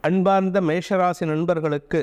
அன்பார்ந்த மேஷராசி நண்பர்களுக்கு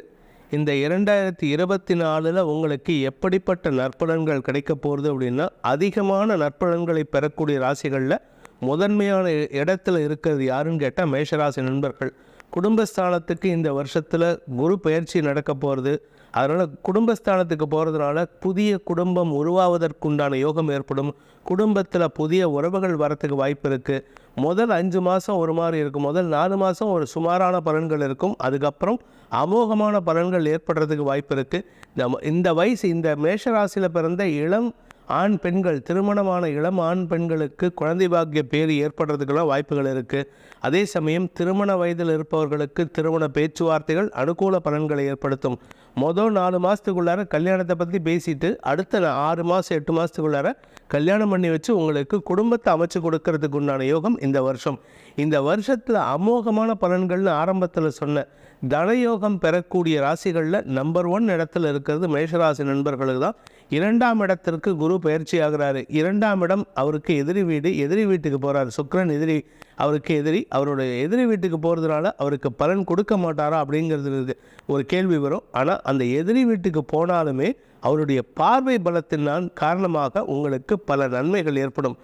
இந்த 2024 உங்களுக்கு எப்படிப்பட்ட நற்பலன்கள் கிடைக்க போகிறது அப்படின்னா, அதிகமான நற்பலன்களை பெறக்கூடிய ராசிகளில் முதன்மையான இடத்துல இருக்கிறது யாருன்னு கேட்டால் மேஷராசி நண்பர்கள். குடும்பஸ்தானத்துக்கு இந்த வருஷத்தில் குரு பயிற்சி நடக்க போகிறது. அதனால் குடும்பஸ்தானத்துக்கு போகிறதுனால புதிய குடும்பம் உருவாவதற்குண்டான யோகம் ஏற்படும். குடும்பத்தில் புதிய உறவுகள் வரத்துக்கு வாய்ப்பு இருக்குது. முதல் 5 மாதம் ஒரு மாதிரி இருக்கும். முதல் 4 மாதம் ஒரு சுமாரான பலன்கள் இருக்கும். அதுக்கப்புறம் அமோகமான பலன்கள் ஏற்படுறதுக்கு வாய்ப்பு இருக்குது. இந்த வயசு இந்த மேஷராசியில் பிறந்த இளம் ஆண் பெண்கள், திருமணமான இளம் ஆண் பெண்களுக்கு குழந்தை பாக்கிய பேர் ஏற்படுறதுக்கெல்லாம் வாய்ப்புகள் இருக்குது. அதே சமயம் திருமண வயதில் இருப்பவர்களுக்கு திருமண பேச்சுவார்த்தைகள் அனுகூல பலன்களை ஏற்படுத்தும். மொதல் 4 மாதத்துக்குள்ளார கல்யாணத்தை பற்றி பேசிட்டு அடுத்த 6 மாதம் 8 மாதத்துக்குள்ளார கல்யாணம் பண்ணி வச்சு உங்களுக்கு குடும்பத்தை அமைச்சு கொடுக்கறதுக்கு உண்டான யோகம் இந்த வருஷம். இந்த வருஷத்தில் அமோகமான பலன்கள்னு ஆரம்பத்தில் சொன்ன தனயோகம் பெறக்கூடிய ராசிகளில் நம்பர் 1 இடத்துல இருக்கிறது மேஷராசி நண்பர்களுக்கு தான். 2ஆம் இடத்திற்கு குரு பயிற்சி ஆகிறாரு. 2ஆம் இடம் அவருக்கு எதிரி வீடு. எதிரி வீட்டுக்கு போகிறார். சுக்கிரன் எதிரி, அவருக்கு எதிரி. அவருடைய எதிரி வீட்டுக்கு போகிறதுனால அவருக்கு பலன் கொடுக்க மாட்டாரா அப்படிங்கிறது ஒரு கேள்வி வரும். ஆனால் அந்த எதிரி வீட்டுக்கு போனாலுமே அவருடைய பார்வை பலத்தினால் காரணமாக உங்களுக்கு பல நன்மைகள் ஏற்படும்.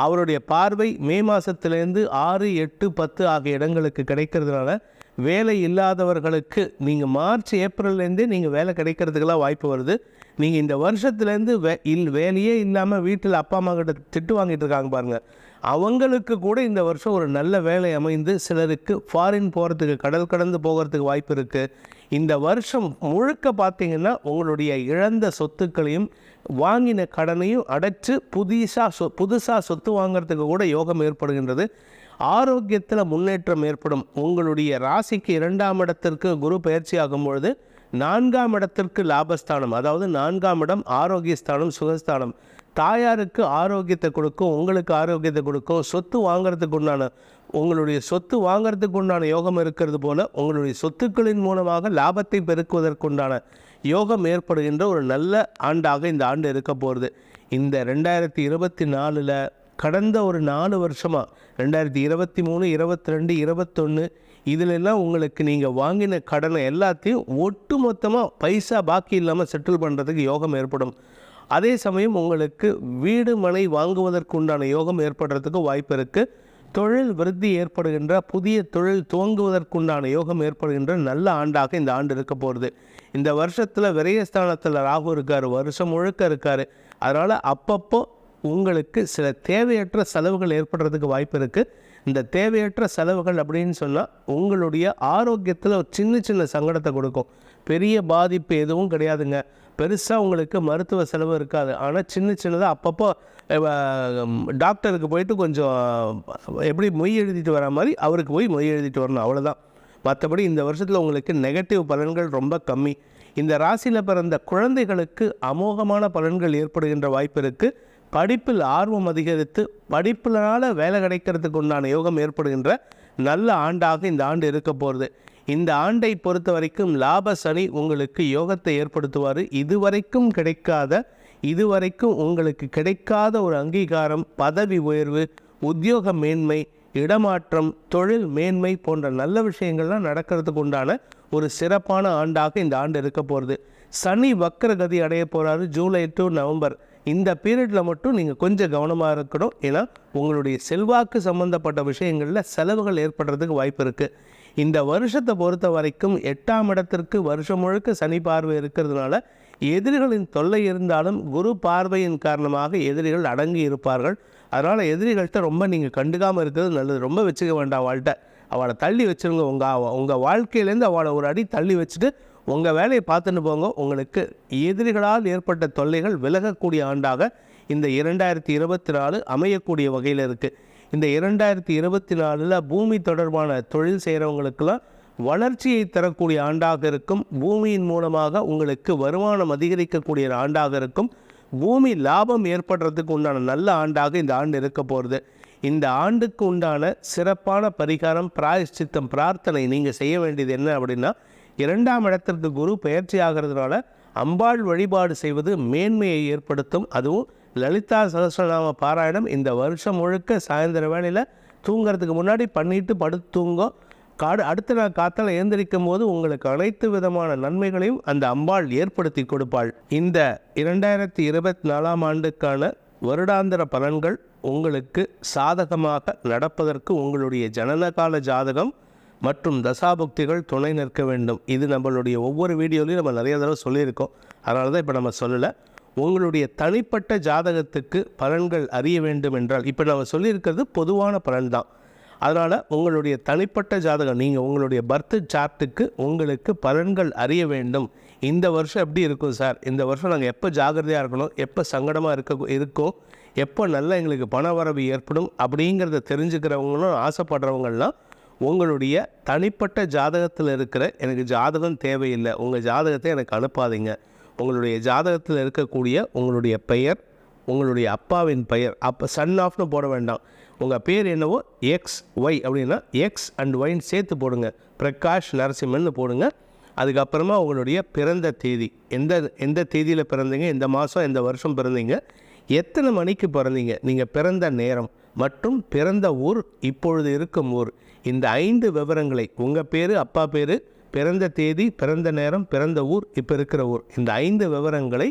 அவருடைய பார்வை மே மாதத்துலேருந்து 6, 8, 10 ஆகிய இடங்களுக்கு கிடைக்கிறதுனால வேலை இல்லாதவர்களுக்கு நீங்கள் மார்ச் ஏப்ரல்லேருந்தே நீங்கள் வேலை கிடைக்கிறதுக்கெல்லாம் வாய்ப்பு வருது. நீங்கள் இந்த வருஷத்துலேருந்து வேலையே இல்லாமல் வீட்டில் அப்பா அம்மா கிட்ட திட்டு வாங்கிட்டு இருக்காங்க பாருங்கள், அவங்களுக்கு கூட இந்த வருஷம் ஒரு நல்ல வேலை அமைந்து சிலருக்கு ஃபாரின் போகிறதுக்கு, கடல் கடந்து போகிறதுக்கு வாய்ப்பு இருக்குது. இந்த வருஷம் முழுக்க பார்த்தீங்கன்னா உங்களுடைய இழந்த சொத்துக்களையும் வாங்கின கடனையும் அடைச்சு புதுசாக சொத்து வாங்கிறதுக்கு கூட யோகம் ஏற்படுகின்றது. ஆரோக்கியத்தில் முன்னேற்றம் ஏற்படும். உங்களுடைய ராசிக்கு 2ஆம் இடத்திற்கு குரு பயிற்சி ஆகும் பொழுது 4ஆம் இடத்திற்கு லாபஸ்தானம், அதாவது 4ஆம் இடம் ஆரோக்கியஸ்தானம், சுகஸ்தானம். தாயாருக்கு ஆரோக்கியத்தை கொடுக்கும், உங்களுக்கு ஆரோக்கியத்தை கொடுக்கும். சொத்து வாங்கிறதுக்கு உண்டான, உங்களுடைய சொத்து வாங்கிறதுக்கு உண்டான யோகம் இருக்கிறது போல் உங்களுடைய சொத்துக்களின் மூலமாக லாபத்தை பெருக்குவதற்குண்டான யோகம் ஏற்படுகின்ற ஒரு நல்ல ஆண்டாக இந்த ஆண்டு இருக்க போகிறது. இந்த 2024 கடந்த ஒரு 4 வருஷமாக 2023, 22, 21 இதிலெல்லாம் உங்களுக்கு நீங்கள் வாங்கின கடனை எல்லாத்தையும் ஒட்டு மொத்தமாக பைசா பாக்கி இல்லாமல் செட்டில் பண்ணுறதுக்கு யோகம் ஏற்படும். அதே சமயம் உங்களுக்கு வீடு மனை வாங்குவதற்குண்டான யோகம் ஏற்படுறதுக்கு வாய்ப்பு இருக்குது. தொழில் விருத்தி ஏற்படுகின்ற, புதிய தொழில் துவங்குவதற்குண்டான யோகம் ஏற்படுகின்ற நல்ல ஆண்டாக இந்த ஆண்டு இருக்க போகிறது. இந்த வருஷத்தில் விரயஸ்தானத்தில் ராகு இருக்கார், வருஷம் முழுக்க இருக்கார். அதனால் அப்பப்போ உங்களுக்கு சில தேவையற்ற செலவுகள் ஏற்படுறதுக்கு வாய்ப்பு இருக்குது. இந்த தேவையற்ற செலவுகள் அப்படின்னு சொன்னால் உங்களுடைய ஆரோக்கியத்தில் ஒரு சின்ன சங்கடத்தை கொடுக்கும். பெரிய பாதிப்பு எதுவும் கிடையாதுங்க. பெருசாக உங்களுக்கு மருத்துவ செலவு இருக்காது. ஆனால் சின்னதாக அப்பப்போ டாக்டருக்கு போயிட்டு கொஞ்சம் எப்படி மொய் எழுதிட்டு வர மாதிரி அவருக்கு போய் மொய் எழுதிட்டு வரணும், அவ்வளோதான். மற்றபடி இந்த வருஷத்தில் உங்களுக்கு நெகட்டிவ் பலன்கள் ரொம்ப கம்மி. இந்த ராசியில் பிறந்த குழந்தைகளுக்கு அமோகமான பலன்கள் ஏற்படுகின்ற வாய்ப்பு இருக்குது. படிப்பில் ஆர்வம் அதிகரித்து படிப்பினால் வேலை கிடைக்கிறதுக்கு உண்டான யோகம் ஏற்படுகின்ற நல்ல ஆண்டாக இந்த ஆண்டு இருக்க போகிறது. இந்த ஆண்டை பொறுத்த வரைக்கும் லாப சனி உங்களுக்கு யோகத்தை ஏற்படுத்துவார். இதுவரைக்கும் உங்களுக்கு கிடைக்காத ஒரு அங்கீகாரம், பதவி உயர்வு, உத்தியோக மேன்மை, இடமாற்றம், தொழில் மேன்மை போன்ற நல்ல விஷயங்கள்லாம் நடக்கிறதுக்கு உண்டான ஒரு சிறப்பான ஆண்டாக இந்த ஆண்டு இருக்க போகிறது. சனி வக்கரகதி அடைய போகிறாரு ஜூலை to நவம்பர். இந்த பீரியடில் மட்டும் நீங்கள் கொஞ்சம் கவனமாக இருக்கணும். ஏன்னா உங்களுடைய செல்வாக்கு சம்மந்தப்பட்ட விஷயங்களில் செலவுகள் ஏற்படுறதுக்கு வாய்ப்பு இருக்குது. இந்த வருஷத்தை பொறுத்த வரைக்கும் 8ஆம் இடத்திற்கு வருஷம் முழுக்க சனி பார்வை இருக்கிறதுனால எதிரிகளின் தொல்லை இருந்தாலும் குரு பார்வையின் காரணமாக எதிரிகள் அடங்கி இருப்பார்கள். அதனால் எதிரிகள்கிட்ட ரொம்ப நீங்கள் கண்டுக்காமல் இருக்கிறது நல்லது. ரொம்ப வச்சுக்க வேண்டாம் அவள்கிட்ட, அவளை தள்ளி வச்சுருங்க. உங்கள் வாழ்க்கையிலேருந்து அவளை ஒரு அடி தள்ளி வச்சுட்டு உங்கள் வேலையை பார்த்துன்னு போங்க. உங்களுக்கு எதிரிகளால் ஏற்பட்ட தொல்லைகள் விலகக்கூடிய ஆண்டாக இந்த 2024 அமையக்கூடிய வகையில் இருக்குது. இந்த 2024 பூமி தொடர்பான தொழில் செய்கிறவங்களுக்கெல்லாம் வளர்ச்சியை தரக்கூடிய ஆண்டாக இருக்கும். பூமியின் மூலமாக உங்களுக்கு வருமானம் அதிகரிக்கக்கூடிய ஆண்டாக இருக்கும். பூமி லாபம் ஏற்படுறதுக்கு உண்டான நல்ல ஆண்டாக இந்த ஆண்டு இருக்க போகிறது. இந்த ஆண்டுக்கு உண்டான சிறப்பான பரிகாரம், பிராயஷ்சித்தம், பிரார்த்தனை நீங்கள் செய்ய வேண்டியது என்ன அப்படின்னா, 2ஆம் இடத்திற்கு குரு பயிற்சி ஆகிறதுனால அம்பாள் வழிபாடு செய்வது மேன்மையை ஏற்படுத்தும். அதுவும் லலிதா சகஸ்ரநாம பாராயணம் இந்த வருஷம் முழுக்க சாயந்தர வேளையில் தூங்கிறதுக்கு முன்னாடி பண்ணிட்டு படுத்து தூங்க. அடுத்த நாள் காத்தால எழுந்திரிக்கும் போது உங்களுக்கு அனைத்து விதமான நன்மைகளையும் அந்த அம்பாள் ஏற்படுத்தி கொடுப்பாள். இந்த 2024ஆம் ஆண்டுக்கான வருடாந்திர பலன்கள் உங்களுக்கு சாதகமாக நடப்பதற்கு உங்களுடைய ஜனனகால ஜாதகம் மற்றும் தசாபுக்திகள் துணை நிற்க வேண்டும். இது நம்மளுடைய ஒவ்வொரு வீடியோலையும் நம்ம நிறைய தடவை சொல்லியிருக்கோம். அதனால தான் இப்போ நம்ம சொல்லலை. உங்களுடைய தனிப்பட்ட ஜாதகத்துக்கு பலன்கள் அறிய வேண்டும் என்றால், இப்போ நம்ம சொல்லியிருக்கிறது பொதுவான பலன் தான். அதனால் உங்களுடைய தனிப்பட்ட ஜாதகம், நீங்கள் உங்களுடைய பர்த் சார்ட்டுக்கு உங்களுக்கு பலன்கள் அறிய வேண்டும். இந்த வருஷம் எப்படி இருக்கும் சார், இந்த வருஷம் நாங்கள் எப்போ ஜாகிரதையாக இருக்கணும், எப்போ சங்கடமாக இருக்கோம், எப்போ நல்லா எங்களுக்கு பண வரவு ஏற்படும் அப்படிங்கிறத தெரிஞ்சுக்கிறவங்களும் ஆசைப்படுறவங்கள்லாம் உங்களுடைய தனிப்பட்ட ஜாதகத்தில் இருக்கிற எனக்கு ஜாதகம் தேவையில்லை, உங்கள் ஜாதகத்தை எனக்கு அனுப்பாதீங்க. உங்களுடைய ஜாதகத்தில் இருக்கக்கூடிய உங்களுடைய பெயர், உங்களுடைய அப்பாவின் பெயர், அப்போ சன் ஆஃப்னு போட வேண்டாம், உங்கள் பேர் என்னவோ XY அப்படின்னா X அண்ட் Yன்னு சேர்த்து போடுங்க. பிரகாஷ் நரசிம்மன்னு போடுங்க. அதுக்கப்புறமா உங்களுடைய பிறந்த தேதி, எந்த தேதியில் பிறந்தீங்க, எந்த மாதம் எந்த வருஷம் பிறந்தீங்க, எத்தனை மணிக்கு பிறந்தீங்க, நீங்கள் பிறந்த நேரம் மற்றும் பிறந்த ஊர், இப்பொழுது இருக்கும் ஊர், இந்த 5 விவரங்களை, உங்கள் பேர், அப்பா பேர், பிறந்த தேதி, பிறந்த நேரம், பிறந்த ஊர், இப்போ இருக்கிற ஊர், இந்த 5 விவரங்களை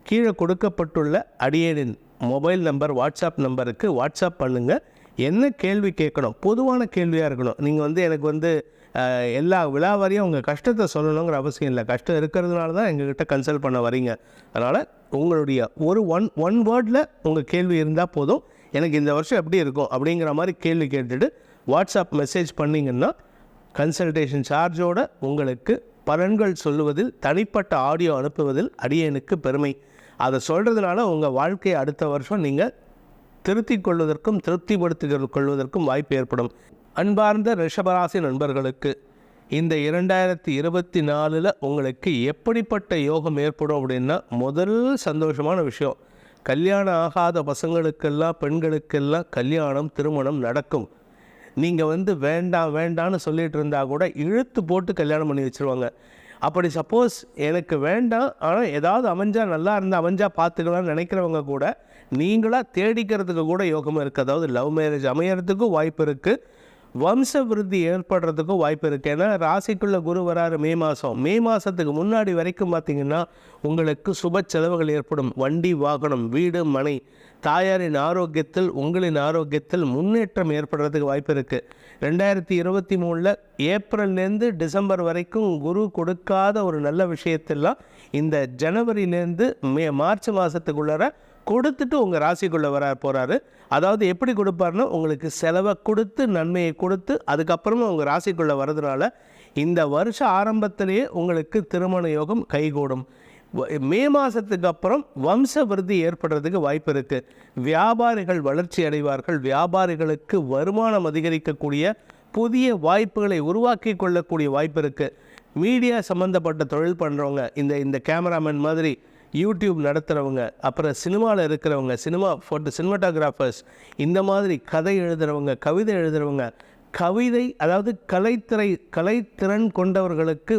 கீழே கொடுக்கப்பட்டுள்ள அடியேனின் மொபைல் நம்பர் வாட்ஸ்அப் நம்பருக்கு வாட்ஸ்அப் பண்ணுங்கள். என்ன கேள்வி கேட்கணும், பொதுவான கேள்வியாக இருக்கணும். நீங்கள் எனக்கு எல்லா விழாவாரியும் உங்கள் கஷ்டத்தை சொல்லணுங்கிற அவசியம் இல்லை. கஷ்டம் இருக்கிறதுனால தான் எங்ககிட்ட கன்சல்ட் பண்ண வரீங்க. அதனால் உங்களுடைய ஒன் வேர்டில் உங்கள் கேள்வி இருந்தால் போதும். எனக்கு இந்த வருஷம் எப்படி இருக்கும் அப்படிங்கிற மாதிரி கேள்வி கேட்டுட்டு வாட்ஸ்அப் மெசேஜ் பண்ணிங்கன்னா கன்சல்டேஷன் சார்ஜோடு உங்களுக்கு பலன்கள் சொல்லுவதில், தனிப்பட்ட ஆடியோ அனுப்புவதில் அடியேனுக்கு பெருமை. அதை சொல்கிறதுனால உங்கள் வாழ்க்கையை அடுத்த வருஷம் நீங்கள் திருத்திக் கொள்வதற்கும் திருப்திப்படுத்தி கொள்வதற்கும் வாய்ப்பு ஏற்படும். அன்பார்ந்த ரிஷபராசி நண்பர்களுக்கு இந்த 2024 உங்களுக்கு எப்படிப்பட்ட யோகம் ஏற்படும் அப்படின்னா, முதல் சந்தோஷமான விஷயம், கல்யாணம் ஆகாத பசங்களுக்கெல்லாம் பெண்களுக்கெல்லாம் கல்யாணம் திருமணம் நடக்கும். நீங்கள் வேண்டாம் வேண்டான்னு சொல்லிகிட்டு இருந்தால் கூட இழுத்து போட்டு கல்யாணம் பண்ணி வச்சுருவாங்க. அப்படி சப்போஸ் எனக்கு வேண்டாம், ஆனால் ஏதாவது நல்லா இருந்தால் அமைஞ்சால் பார்த்துக்கலாம்னு நினைக்கிறவங்க கூட நீங்களாக தேடிக்கிறதுக்கு கூட யோகமாக இருக்குது. அதாவது லவ் மேரேஜ் அமையறதுக்கும் வாய்ப்பு இருக்குது, வம்ச விருத்தி ஏற்படுறதுக்கும் வாய்ப்பு இருக்குது. ஏன்னா ராசிக்குள்ளே குரு வராரு மே மாதத்துக்கு முன்னாடி வரைக்கும் பார்த்திங்கன்னா உங்களுக்கு சுப செலவுகள் ஏற்படும். வண்டி வாகனம், வீடு மனை, தாயாரின் ஆரோக்கியத்தில், உங்களின் ஆரோக்கியத்தில் முன்னேற்றம் ஏற்படுறதுக்கு வாய்ப்பு இருக்குது. 2023 ஏப்ரல்லேருந்து டிசம்பர் வரைக்கும் குரு கொடுக்காத ஒரு நல்ல விஷயத்தெல்லாம் இந்த ஜனவரியிலேருந்து மார்ச் மாதத்துக்குள்ளார கொடுத்துட்டு உங்கள் ராசிக்குள்ளே போகிறாரு. அதாவது எப்படி கொடுப்பாருன்னா, உங்களுக்கு செலவை கொடுத்து நன்மையை கொடுத்து அதுக்கப்புறமா உங்கள் ராசிக்குள்ளே வர்றதுனால இந்த வருஷ ஆரம்பத்திலேயே உங்களுக்கு திருமண யோகம் கைகூடும். மே மாதத்துக்கு அப்புறம் வம்ச விருத்தி ஏற்படுறதுக்கு வாய்ப்பு இருக்குது. வியாபாரிகள் வளர்ச்சி அடைவார்கள். வியாபாரிகளுக்கு வருமானம் அதிகரிக்கக்கூடிய புதிய வாய்ப்புகளை உருவாக்கி கொள்ளக்கூடிய வாய்ப்பு இருக்குது. மீடியா சம்மந்தப்பட்ட தொழில் பண்ணுறவங்க, இந்த கேமராமேன் மாதிரி யூடியூப் நடத்துகிறவங்க, அப்புறம் சினிமாவில் இருக்கிறவங்க, சினிமாட்டோகிராஃபர்ஸ், இந்த மாதிரி கதை எழுதுகிறவங்க, கவிதை எழுதுகிறவங்க, அதாவது கலைத்திறன் கொண்டவர்களுக்கு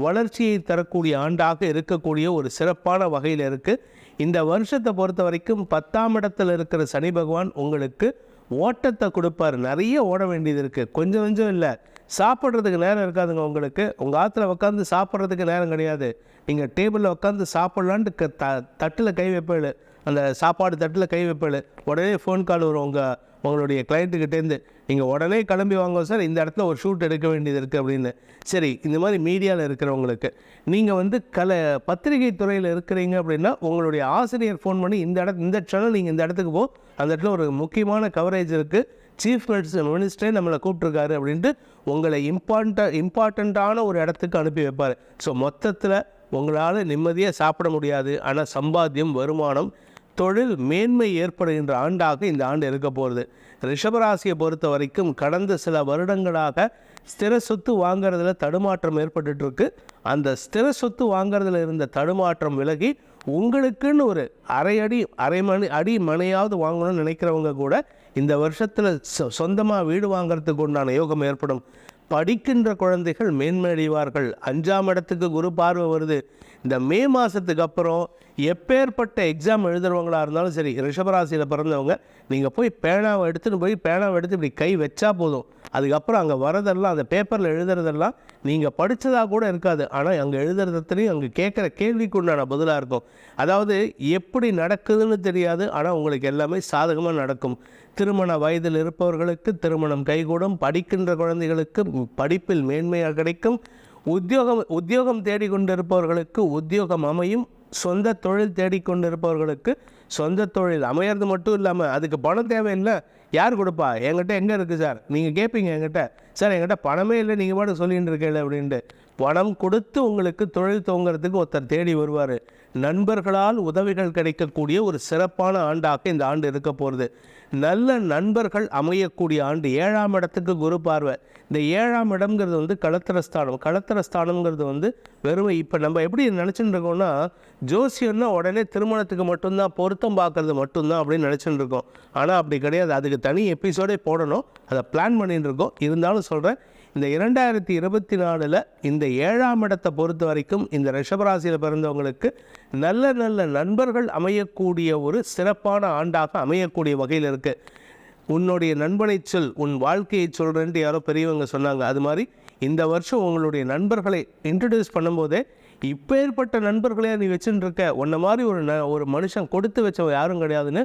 வளர்ச்சியை தரக்கூடிய ஆண்டாக இருக்கக்கூடிய ஒரு சிறப்பான வகையில் இருக்குது. இந்த வருஷத்தை பொறுத்த வரைக்கும் 10ஆம் இடத்தில் இருக்கிற சனி பகவான் உங்களுக்கு ஓட்டத்தை கொடுப்பார். நிறைய ஓட வேண்டியது இருக்குது, கொஞ்சம் இல்லை. சாப்பிட்றதுக்கு நேரம் இருக்காதுங்க உங்களுக்கு. உங்கள் ஆற்றுல உட்காந்து சாப்பிட்றதுக்கு நேரம் கிடையாது. நீங்கள் டேபிளில் உட்காந்து சாப்பிட்லான்ட்டு தட்டில் கை வைப்பேள், அந்த சாப்பாடு தட்டில் கை வைப்பேள், உடனே ஃபோன் கால் வரும் உங்களுடைய கிளைண்ட்டுக்கிட்டேருந்து, நீங்கள் உடனே கிளம்பி வாங்க சார், இந்த இடத்துல ஒரு ஷூட் எடுக்க வேண்டியது இருக்குது அப்படின்னு. சரி, இந்த மாதிரி மீடியாவில் இருக்கிறவங்களுக்கு நீங்கள் பத்திரிகை துறையில் இருக்கிறீங்க அப்படின்னா உங்களுடைய ஆசிரியர் ஃபோன் பண்ணி இந்த சேனல் நீங்கள் இந்த இடத்துக்கு அந்த இடத்துல ஒரு முக்கியமான கவரேஜ் இருக்குது, சீஃப் மினிஸ்டரே நம்மளை கூப்பிட்ருக்காரு அப்படின்ட்டு உங்களை இம்பார்ட்டண்ட்டான ஒரு இடத்துக்கு அனுப்பி வைப்பார். ஸோ மொத்தத்தில் உங்களால் நிம்மதியாக சாப்பிட முடியாது, ஆனால் சம்பாத்தியம், வருமானம், தொழில் மேன்மை ஏற்படுகின்ற ஆண்டாக இந்த ஆண்டு இருக்க போகிறது. ரிஷபராசியை பொறுத்த வரைக்கும் கடந்த சில வருடங்களாக ஸ்திர சொத்து வாங்கிறதுல தடுமாற்றம் ஏற்பட்டுருக்கு. அந்த ஸ்திர சொத்து வாங்கிறதுல இருந்த தடுமாற்றம் விலகி உங்களுக்குன்னு ஒரு அரை அடி மனையாவது வாங்கணும்னு நினைக்கிறவங்க கூட இந்த வருஷத்தில் சொந்தமாக வீடு வாங்கிறதுக்கு உண்டான யோகம் ஏற்படும். படிக்கின்ற குழந்தைகள் மேன்மையடைவார்கள். 5ஆம் இடத்துக்கு குரு பார்வை வருது. இந்த மே மாதத்துக்கு அப்புறம் எப்பேற்பட்ட எக்ஸாம் எழுதுறவங்களா இருந்தாலும் சரி, ரிஷபராசியில் பிறந்தவங்க, நீங்கள் பேனாவை எடுத்து இப்படி கை வச்சா போதும், அதுக்கப்புறம் அங்கே வரதெல்லாம் அந்த பேப்பரில் எழுதுறதெல்லாம் நீங்கள் படித்ததாக கூட இருக்காது. ஆனால் அங்கே எழுதுறதுலையும் அங்கே கேட்குற கேள்விக்கு உண்டான பதிலாக இருக்கும். அதாவது எப்படி நடக்குதுன்னு தெரியாது, ஆனால் உங்களுக்கு எல்லாமே சாதகமாக நடக்கும். திருமண வயதில் இருப்பவர்களுக்கு திருமணம் கைகூடும். படிக்கின்ற குழந்தைகளுக்கு படிப்பில் மேன்மையாக கிடைக்கும். உத்தியோகம் தேடிக்கொண்டிருப்பவர்களுக்கு உத்தியோகம் அமையும். சொந்த தொழில் தேடிக்கொண்டிருப்பவர்களுக்கு சொந்த தொழில் அமையிறது மட்டும் இல்லாமல் அதுக்கு பணம் தேவையில்லை. யார் கொடுப்பா? என்கிட்ட எங்கே இருக்குது சார்? நீங்கள் கேட்பீங்க என்கிட்ட, சார் என்கிட்ட பணமே இல்லை, நீங்கள் பாட்டு சொல்லிகிட்டு இருக்கீங்க அப்படின்ட்டு. பணம் கொடுத்து உங்களுக்கு தொழில் துவங்கிறதுக்கு ஒருத்தர் தேடி வருவார். நண்பர்களால் உதவிகள் கிடைக்கக்கூடிய ஒரு சிறப்பான ஆண்டாக இந்த ஆண்டு இருக்க போகிறது. நல்ல நண்பர்கள் அமையக்கூடிய ஆண்டு. 7ஆம் இடத்துக்கு குரு பார்வை. இந்த 7ஆம் இடம்ங்கிறது வந்து களத்திரஸ்தானம். களத்திரஸ்தானம்ங்கிறது வந்து வெறும் இப்போ நம்ம எப்படி நினச்சிட்டு இருக்கோம்னா, ஜோசியம்னா உடனே திருமணத்துக்கு மட்டும்தான், பொருத்தம் பார்க்கறது மட்டும்தான் அப்படின்னு நினச்சிட்டு இருக்கோம். ஆனால் அப்படி கிடையாது. அதுக்கு தனி எபிசோடே போடணும், அதை பிளான் பண்ணிட்டு இருக்கோம். இருந்தாலும் சொல்கிறேன், இந்த 2024 இந்த 7ஆம் இடத்தை பொறுத்த வரைக்கும் இந்த ரிஷபராசியில் பிறந்தவங்களுக்கு நல்ல நல்ல நண்பர்கள் அமையக்கூடிய ஒரு சிறப்பான ஆண்டாக அமையக்கூடிய வகையில் இருக்குது. உன்னுடைய நண்பனை சொல், உன் வாழ்க்கையை சொல்கிறேன்ட்டு யாரோ பெரியவங்க சொன்னாங்க. அது மாதிரி இந்த வருஷம் உங்களுடைய நண்பர்களை இன்ட்ரடியூஸ் பண்ணும்போதே, இப்போ ஏற்பட்ட நண்பர்களே நீ வச்சுட்டு இருக்க, உன்ன மாதிரி ஒரு மனுஷன் கொடுத்து வச்சவன் யாரும் கிடையாதுன்னு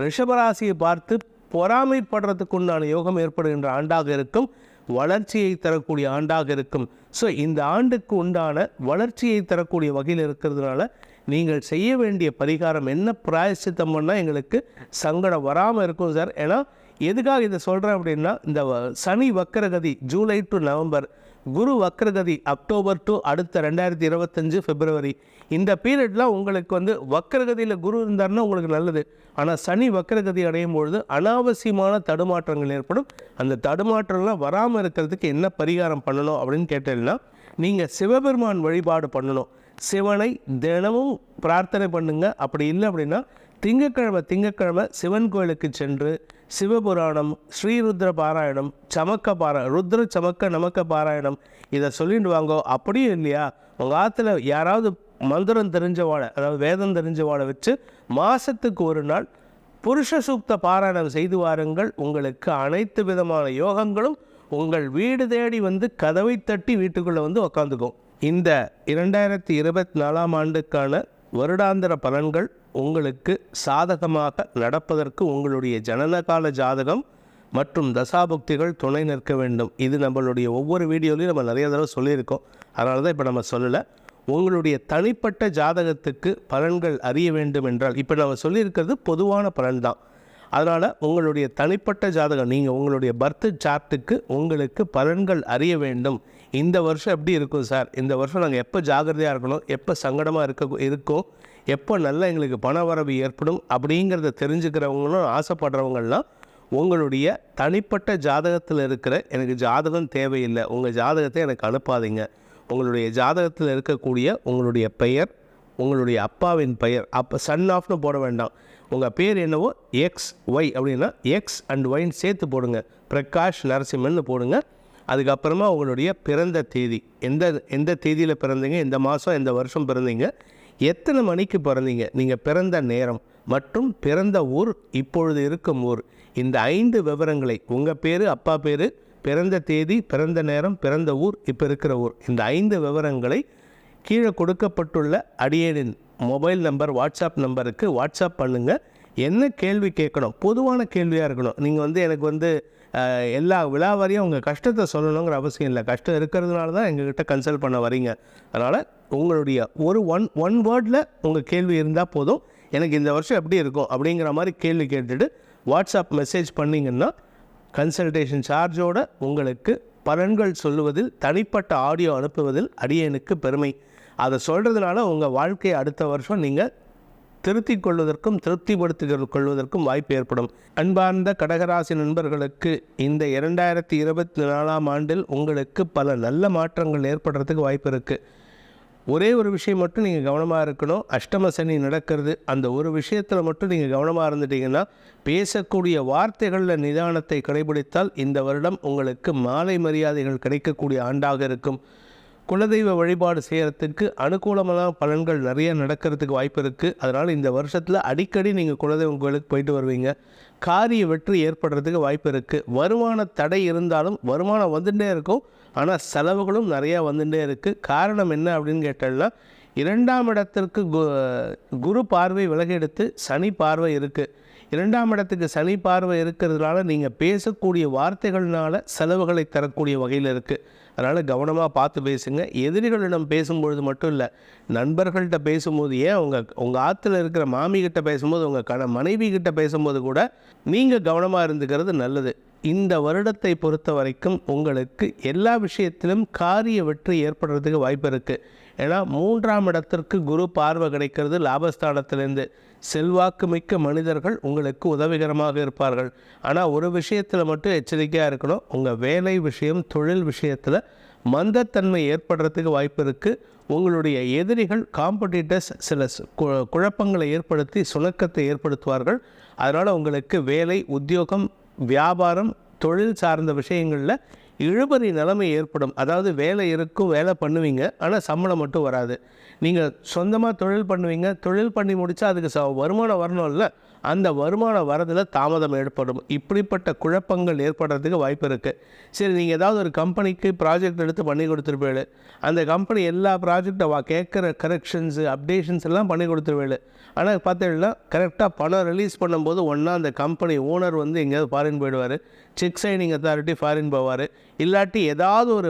ரிஷபராசியை பார்த்து பொறாமைப்படுறதுக்குண்டான யோகம் ஏற்படுகின்ற ஆண்டாக இருக்கும். வளர்ச்சியை தரக்கூடிய ஆண்டாக இருக்கும். ஸோ இந்த ஆண்டுக்கு உண்டான வளர்ச்சியை தரக்கூடிய வகையில் இருக்கிறதுனால நீங்கள் செய்ய வேண்டிய பரிகாரம் என்ன, பிராயச்சித்தம் பண்ணால் எங்களுக்கு சங்கடம் வராமல் இருக்கும் சார். ஏன்னா எதுக்காக இதை சொல்கிறேன் அப்படின்னா, இந்த சனி வக்கரகதி ஜூலை டு நவம்பர், குரு வக்கரகதி அக்டோபர் டு அடுத்த 2025 பிப்ரவரி, இந்த பீரியட்லாம் உங்களுக்கு வந்து வக்கரகதியில் குரு இருந்தாருன்னா உங்களுக்கு நல்லது. ஆனால் சனி வக்கரகதி அடையும் பொழுது அனாவசியமான தடுமாற்றங்கள் ஏற்படும். அந்த தடுமாற்றம்லாம் வராமல் இருக்கிறதுக்கு என்ன பரிகாரம் பண்ணணும் அப்படின்னு கேட்டீங்கன்னா, நீங்கள் சிவபெருமான் வழிபாடு பண்ணணும். சிவனை தினமும் பிரார்த்தனை பண்ணுங்க. அப்படி இல்லை அப்படின்னா திங்கக்கிழமை சிவன் கோயிலுக்கு சென்று சிவபுராணம், ஸ்ரீருத்ர பாராயணம், ருத்ர சமக்க நமக்க பாராயணம் இதை சொல்லிட்டு வாங்கோ. அப்படியும் இல்லையா, உங்கள் ஆற்றுல யாராவது மந்திரம் தெரிஞ்சவாடை, அதாவது வேதம் தெரிஞ்சவாடை வச்சு மாதத்துக்கு ஒரு நாள் புருஷ சூக்த பாராயணம் செய்து வாருங்கள். உங்களுக்கு அனைத்து விதமான யோகங்களும் உங்கள் வீடு தேடி வந்து கதவை தட்டி வீட்டுக்குள்ளே வந்து உக்காந்துக்கும். இந்த 2024ஆம் ஆண்டுக்கான வருடாந்திர பலன்கள் உங்களுக்கு சாதகமாக நடப்பதற்கு உங்களுடைய ஜனனகால ஜாதகம் மற்றும் தசாபுக்திகள் துணை நிற்க வேண்டும். இது நம்மளுடைய ஒவ்வொரு வீடியோலையும் நம்ம நிறைய தடவை சொல்லியிருக்கோம். அதனால தான் இப்போ நம்ம சொல்லலை. உங்களுடைய தனிப்பட்ட ஜாதகத்துக்கு பலன்கள் அறிய வேண்டும் என்றால், இப்போ நம்ம சொல்லியிருக்கிறது பொதுவான பலன் தான். அதனால் உங்களுடைய தனிப்பட்ட ஜாதகம், நீங்கள் உங்களுடைய பர்த் சார்ட்டுக்கு உங்களுக்கு பலன்கள் அறிய வேண்டும். இந்த வருஷம் எப்படி இருக்கும் சார், இந்த வருஷம் நாங்கள் எப்போ ஜாகிரதையாக இருக்கணும், எப்போ சங்கடமாக இருக்கோம், எப்போ நல்லா எங்களுக்கு பண வரவு ஏற்படும் அப்படிங்கிறத தெரிஞ்சுக்கிறவங்களும் ஆசைப்படுறவங்கள்லாம் உங்களுடைய தனிப்பட்ட ஜாதகத்தில் இருக்கிற, எனக்கு ஜாதகம் தேவையில்லை, உங்கள் ஜாதகத்தை எனக்கு அனுப்பாதீங்க, உங்களுடைய ஜாதகத்தில் இருக்கக்கூடிய உங்களுடைய பெயர், உங்களுடைய அப்பாவின் பெயர், அப்போ சன் ஆஃப்னு போட வேண்டாம், உங்கள் பேர் என்னவோ XY அப்படின்னா X அண்ட் Yன்னு சேர்த்து போடுங்க. பிரகாஷ் நரசிம்மன்னு போடுங்க. அதுக்கப்புறமா உங்களுடைய பிறந்த தேதி, எந்த தேதியில் பிறந்தீங்க, எந்த மாதம் எந்த வருஷம் பிறந்தீங்க, எத்தனை மணிக்கு பிறந்தீங்க, நீங்கள் பிறந்த நேரம் மற்றும் பிறந்த ஊர், இப்பொழுது இருக்கும் ஊர், இந்த 5 விவரங்களை, உங்கள் பேர், அப்பா பேர், பிறந்த தேதி, பிறந்த நேரம், பிறந்த ஊர், இப்போ இருக்கிற ஊர், இந்த 5 விவரங்களை கீழே கொடுக்கப்பட்டுள்ள அடியேனின் மொபைல் நம்பர், வாட்ஸ்அப் நம்பருக்கு வாட்ஸ்அப் பண்ணுங்கள். என்ன கேள்வி கேட்கணும், பொதுவான கேள்வியாக இருக்கணும். நீங்கள் எனக்கு எல்லா விழாவாரியும் உங்கள் கஷ்டத்தை சொல்லணுங்கிற அவசியம் இல்லை. கஷ்டம் இருக்கிறதுனால தான் எங்ககிட்ட கன்சல்ட் பண்ண வரீங்க. அதனால் உங்களுடைய ஒன் வேர்டில் உங்கள் கேள்வி இருந்தால் போதும். எனக்கு இந்த வருஷம் எப்படி இருக்கும் அப்படிங்கிற மாதிரி கேள்வி கேட்டுட்டு வாட்ஸ்அப் மெசேஜ் பண்ணிங்கன்னா கன்சல்டேஷன் சார்ஜோடு உங்களுக்கு பலன்கள் சொல்லுவதில், தனிப்பட்ட ஆடியோ அனுப்புவதில் அடியேனுக்கு பெருமை. அதை சொல்கிறதுனால உங்கள் வாழ்க்கையை அடுத்த வருஷம் நீங்கள் திருத்திக் கொள்வதற்கும் திருப்திப்படுத்திக் கொள்வதற்கும் வாய்ப்பு ஏற்படும். அன்பார்ந்த கடகராசி நண்பர்களுக்கு இந்த 2024ஆம் ஆண்டில் உங்களுக்கு பல நல்ல மாற்றங்கள் ஏற்படுறதுக்கு வாய்ப்பு இருக்குது. ஒரே ஒரு விஷயம் மட்டும் நீங்கள் கவனமாக இருக்கணும். அஷ்டம சனி நடக்கிறது, அந்த ஒரு விஷயத்தில் மட்டும் நீங்கள் கவனமாக இருந்துட்டீங்கன்னா, பேசக்கூடிய வார்த்தைகளில் நிதானத்தை கடைபிடித்தால் இந்த வருடம் உங்களுக்கு மாலை மரியாதைகள் கிடைக்கக்கூடிய ஆண்டாக இருக்கும். குலதெய்வ வழிபாடு செய்கிறதுக்கு அனுகூலமான பலன்கள் நிறைய நடக்கிறதுக்கு வாய்ப்பு இருக்குது. அதனால் இந்த வருஷத்தில் அடிக்கடி நீங்கள் குலதெய்வம் கோயிலுக்கு போயிட்டு வருவீங்க. காரிய வெற்றி ஏற்படுறதுக்கு வாய்ப்பு இருக்குது. வருமான தடை இருந்தாலும் வருமானம் வந்துட்டே இருக்கும், ஆனால் செலவுகளும் நிறையா வந்துட்டே இருக்குது. காரணம் என்ன அப்படின்னு கேட்டோம்னா, 2ஆம் இடத்திற்கு குரு பார்வை விலகி எடுத்து சனி பார்வை இருக்குது. 2ஆம் இடத்துக்கு சனி பார்வை இருக்கிறதுனால நீங்கள் பேசக்கூடிய வார்த்தைகள்னால செலவுகளை தரக்கூடிய வகையில் இருக்குது. அதனால் கவனமாக பார்த்து பேசுங்க. எதிரிகளிடம் பேசும்பொழுது மட்டும் இல்லை, நண்பர்கள்ட்ட பேசும்போது, ஏன் உங்கள் ஆற்றுல இருக்கிற மாமிகிட்ட பேசும்போது, உங்கள் மனைவி கிட்ட பேசும்போது கூட நீங்கள் கவனமாக இருந்துக்கிறது நல்லது. இந்த வருடத்தை பொறுத்த வரைக்கும் உங்களுக்கு எல்லா விஷயத்திலும் காரிய வெற்றி ஏற்படுறதுக்கு வாய்ப்பு இருக்குது. ஏன்னா 3ஆம் இடத்திற்கு குரு பார்வை கிடைக்கிறது. லாபஸ்தானத்திலேருந்து செல்வாக்கு மிக்க மனிதர்கள் உங்களுக்கு உதவிகரமாக இருப்பார்கள். ஆனால் ஒரு விஷயத்தில் மட்டும் எச்சரிக்கையாக இருக்கணும். உங்கள் வேலை விஷயம், தொழில் விஷயத்தில் மந்தத்தன்மை ஏற்படுறதுக்கு வாய்ப்பு இருக்குது. உங்களுடைய எதிரிகள், காம்படிட்டர்ஸ் சில குழப்பங்களை ஏற்படுத்தி சுணக்கத்தை ஏற்படுத்துவார்கள். அதனால் உங்களுக்கு வேலை, உத்தியோகம், வியாபாரம், தொழில் சார்ந்த விஷயங்களில் இழுபறி நிலைமை ஏற்படும். அதாவது வேலை இருக்கும், வேலை பண்ணுவீங்க, ஆனால் சம்பளம் மட்டும் வராது. நீங்கள் சொந்தமாக தொழில் பண்ணுவீங்க, தொழில் பண்ணி முடித்தா அதுக்கு வருமானம் வரணும்ல, அந்த வருமானம் வரதில் தாமதம் ஏற்படும். இப்படிப்பட்ட குழப்பங்கள் ஏற்படுறதுக்கு வாய்ப்பு இருக்குது. சரி, நீங்கள் ஏதாவது ஒரு கம்பெனிக்கு ப்ராஜெக்ட் எடுத்து பண்ணி கொடுத்துருப்பேன், அந்த கம்பெனி எல்லா ப்ராஜெக்டை கேட்குற கரெக்ஷன்ஸு, அப்டேஷன்ஸ் எல்லாம் பண்ணி கொடுத்துருவேன். ஆனால் பார்த்தீங்கன்னா கரெக்டாக பணம் ரிலீஸ் பண்ணும்போது ஒன்றா அந்த கம்பெனி ஓனர் வந்து எங்கேயாவது ஃபாரின் போயிடுவார், செக் சைனிங் அத்தாரிட்டி ஃபாரின் போவார், இல்லாட்டி ஏதாவது ஒரு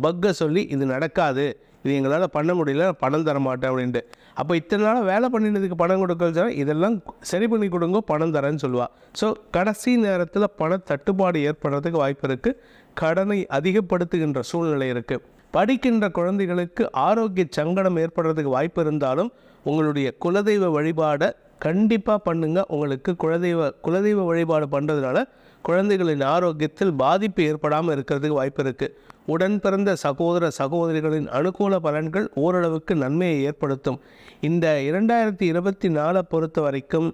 பக்கை சொல்லி இது நடக்காது, இது எங்களால் பண்ண முடியல, பணம் தர மாட்டேன் அப்படின்ட்டு. அப்போ இத்தனை நாளாக வேலை பண்ணினதுக்கு பணம் கொடுக்க இதெல்லாம் சரி பண்ணி கொடுங்க, பணம் தரேன்னு சொல்லுவாள். ஸோ கடைசி நேரத்தில் பண தட்டுப்பாடு ஏற்படுறதுக்கு வாய்ப்பு இருக்குது. கடனை அதிகப்படுத்துகின்ற சூழ்நிலை இருக்குது. படிக்கின்ற குழந்தைகளுக்கு ஆரோக்கிய சங்கடம் ஏற்படுறதுக்கு வாய்ப்பு இருந்தாலும் உங்களுடைய குலதெய்வ வழிபாடை கண்டிப்பாக பண்ணுங்கள். உங்களுக்கு குலதெய்வ வழிபாடு பண்ணுறதுனால குழந்தைகளின் ஆரோக்கியத்தில் பாதிப்பு ஏற்படாமல் இருக்கிறதுக்கு வாய்ப்பு இருக்குது. உடன் பிறந்த சகோதரிகளின் அனுகூல பலன்கள் ஓரளவுக்கு நன்மையை ஏற்படுத்தும். இந்த 2024 பொறுத்த வரைக்கும்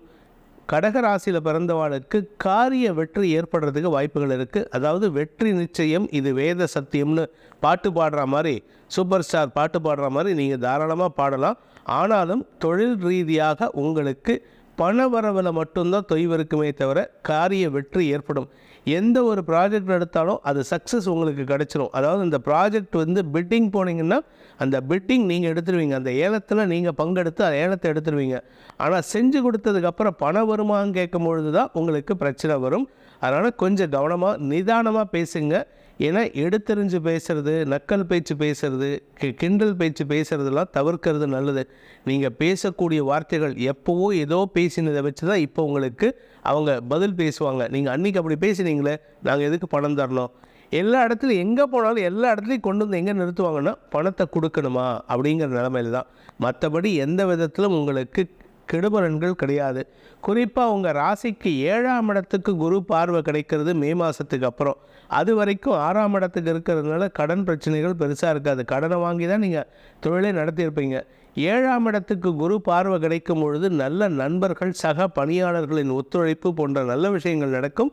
கடகராசியில் பிறந்தவாளுக்கு காரிய வெற்றி ஏற்படுறதுக்கு வாய்ப்புகள் இருக்குது. அதாவது வெற்றி நிச்சயம், இது வேத சத்தியம்னு பாட்டு பாடுற மாதிரி, சூப்பர் ஸ்டார் பாட்டு பாடுற மாதிரி நீங்கள் தாராளமாக பாடலாம். ஆனாலும் தொழில் ரீதியாக உங்களுக்கு பண வரவில் மட்டும்தான் தொய்வு இருக்குமே தவிர காரிய வெற்றி ஏற்படும். எந்த ஒரு ப்ராஜெக்ட் எடுத்தாலும் அது சக்ஸஸ் உங்களுக்கு கிடச்சிரும். அதாவது இந்த ப்ராஜெக்ட் வந்து பிட்டிங் போனீங்கன்னா அந்த பிட்டிங் நீங்கள் எடுத்துருவீங்க, அந்த ஏலத்தில் நீங்கள் பங்கெடுத்து அந்த ஏலத்தை எடுத்துருவீங்க. ஆனால் செஞ்சு கொடுத்ததுக்கப்புறம் பணம் வருமானு கேட்கும் பொழுது தான் உங்களுக்கு பிரச்சனை வரும். அதனால் கொஞ்சம் கவனமாக நிதானமாக பேசுங்க. ஏன்னா எடுத்தெறிஞ்சு பேசுகிறது, நக்கல் பேச்சு பேசுகிறது, கிண்டல் பேச்சு பேசுகிறதுலாம் தவிர்க்கிறது நல்லது. நீங்கள் பேசக்கூடிய வார்த்தைகள் எப்போவோ ஏதோ பேசினதை வச்சு தான் இப்போ உங்களுக்கு அவங்க பதில் பேசுவாங்க. நீங்கள் அன்றைக்கி அப்படி பேசினீங்களே, நாங்கள் எதுக்கு பணம் தரணும்? எல்லா இடத்துலையும் எங்கே போனாலும் எல்லா இடத்துலையும் கொண்டு வந்து எங்கே நிறுத்துவாங்கன்னா பணத்தை கொடுக்கணுமா அப்படிங்கிற நிலமையில் தான். மற்றபடி எந்த விதத்திலும் உங்களுக்கு கெடுபலன்கள் கிடையாது. குறிப்பாக உங்கள் ராசிக்கு 7ஆம் இடத்துக்கு குரு பார்வை கிடைக்கிறது மே மாதத்துக்கு அப்புறம். அது வரைக்கும் 6ஆம் இடத்துக்கு இருக்கிறதுனால கடன் பிரச்சனைகள் பெருசாக இருக்காது. கடனை வாங்கி தான் நீங்கள் தொழிலை நடத்தியிருப்பீங்க. 7ஆம் இடத்துக்கு குரு பார்வை கிடைக்கும் பொழுது நல்ல நண்பர்கள், சக பணியாளர்களின் ஒத்துழைப்பு போன்ற நல்ல விஷயங்கள் நடக்கும்.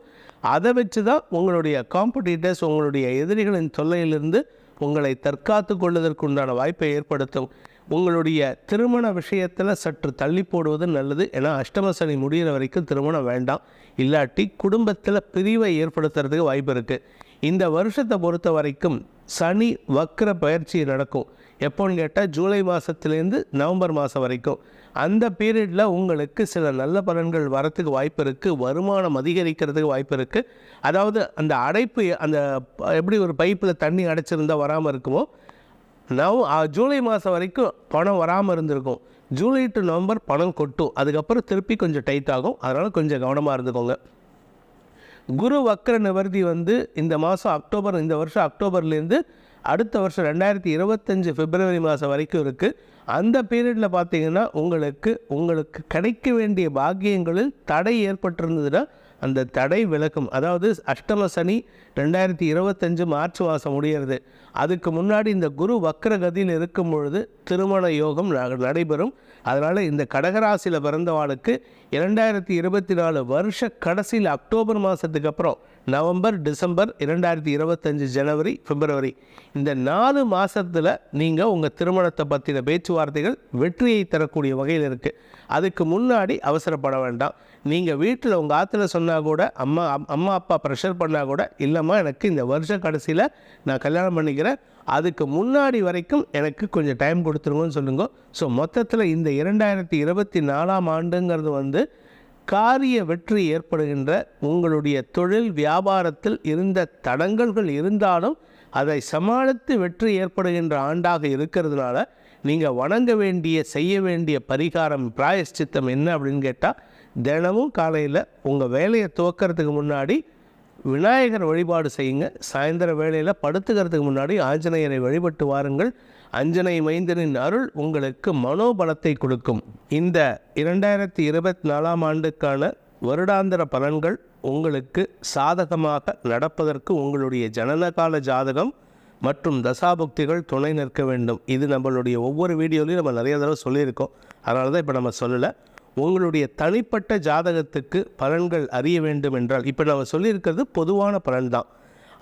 அதை வச்சு தான் உங்களுடைய காம்படிட்டர்ஸ், உங்களுடைய எதிரிகளின் தொல்லையிலிருந்து உங்களை தற்காத்து கொள்வதற்குண்டான வாய்ப்பை ஏற்படுத்தும். உங்களுடைய திருமண விஷயத்தில் சற்று தள்ளி போடுவது நல்லது. ஏன்னா அஷ்டம சனி முடிகிற வரைக்கும் திருமணம் வேண்டாம், இல்லாட்டி குடும்பத்தில் பிரிவை ஏற்படுத்துறதுக்கு வாய்ப்பு இருக்குது. இந்த வருஷத்தை பொறுத்த வரைக்கும் சனி வக்ர பயிற்சி நடக்கும். எப்போன்னு கேட்டால் ஜூலை மாதத்துலேருந்து நவம்பர் மாதம் வரைக்கும். அந்த பீரியடில் உங்களுக்கு சில நல்ல பலன்கள் வரத்துக்கு வாய்ப்பு இருக்குது. வருமானம் அதிகரிக்கிறதுக்கு வாய்ப்பு இருக்குது. அதாவது அந்த அடைப்பு, அந்த எப்படி ஒரு பைப்பில் தண்ணி அடைச்சிருந்தால் வராமல் இருக்குமோ, ஜூலை மாதம் வரைக்கும் பணம் வராமல் இருந்திருக்கும். ஜூலை டு நவம்பர் பணம் கொட்டும். அதுக்கப்புறம் திருப்பி கொஞ்சம் டைட் ஆகும். அதனால் கொஞ்சம் கவனமாக இருந்துக்கோங்க. குரு வக்ர நிவர்த்தி வந்து இந்த வருஷம் அக்டோபர்லேருந்து அடுத்த வருஷம் 2025 பிப்ரவரி மாதம் வரைக்கும் இருக்குது. அந்த பீரியடில் பார்த்திங்கன்னா உங்களுக்கு கிடைக்க வேண்டிய பாக்கியங்களில் தடை ஏற்பட்டிருந்ததுன்னா அந்த தடை விலகும். அதாவது அஷ்டம சனி 2025 மார்ச் மாதம் முடிகிறது. அதுக்கு முன்னாடி இந்த குரு வக்ரகதியில் இருக்கும் பொழுது திருமண யோகம் நடைபெறும். அதனால் இந்த கடகராசியில் பிறந்தவாளுக்கு 2024 வருஷ கடைசியில் அக்டோபர் மாதத்துக்கு அப்புறம் நவம்பர், டிசம்பர், 2025 ஜனவரி, பிப்ரவரி இந்த 4 மாதத்தில் நீங்கள் உங்கள் திருமணத்தை பற்றின பேச்சுவார்த்தைகள் வெற்றியை தரக்கூடிய வகையில் இருக்குது. அதுக்கு முன்னாடி அவசரப்பட வேண்டாம். நீங்கள் வீட்டில் உங்கள் ஆற்றுல சொன்னால் கூட அம்மா அப்பா ப்ரெஷர் பண்ணால் கூட இல்லைம்மா எனக்கு இந்த வருஷ கடைசியில் நான் கல்யாணம் பண்ணிக்கிறேன், அதுக்கு முன்னாடி வரைக்கும் எனக்கு கொஞ்சம் டைம் கொடுத்துருங்கன்னு சொல்லுங்க. ஸோ மொத்தத்தில் இந்த 2024ஆம் ஆண்டுங்கிறது காரிய வெற்றி ஏற்படுகின்ற, உங்களுடைய தொழில் வியாபாரத்தில் இருந்த தடங்கல்கள் இருந்தாலும் அதை சமாளித்து வெற்றி ஏற்படுகின்ற ஆண்டாக இருக்கிறதுனால நீங்கள் வணங்க வேண்டிய செய்ய வேண்டிய பரிகாரம் பிராயஷ்சித்தம் என்ன அப்படின்னு கேட்டால், தினமும் காலையில் உங்கள் வேலையை துவக்கிறதுக்கு முன்னாடி விநாயகர் வழிபாடு செய்யுங்க. சாயந்தர வேளையில் படுத்துக்கிறதுக்கு முன்னாடி ஆஞ்சநேயரை வழிபட்டு வாருங்கள். அஞ்சனை மைந்தனின் அருள் உங்களுக்கு மனோபலத்தை கொடுக்கும். இந்த 2024ஆம் ஆண்டுக்கான வருடாந்திர பலன்கள் உங்களுக்கு சாதகமாக நடப்பதற்கு உங்களுடைய ஜனனகால ஜாதகம் மற்றும் தசாபுக்திகள் துணை நிற்க வேண்டும். இது நம்மளுடைய ஒவ்வொரு வீடியோலையும் நம்ம நிறைய தடவை சொல்லியிருக்கோம், அதனால தான் இப்போ நம்ம சொல்லலை. உங்களுடைய தனிப்பட்ட ஜாதகத்துக்கு பலன்கள் அறிய வேண்டும் என்றால், இப்போ நம்ம சொல்லியிருக்கிறது பொதுவான பலன் தான்.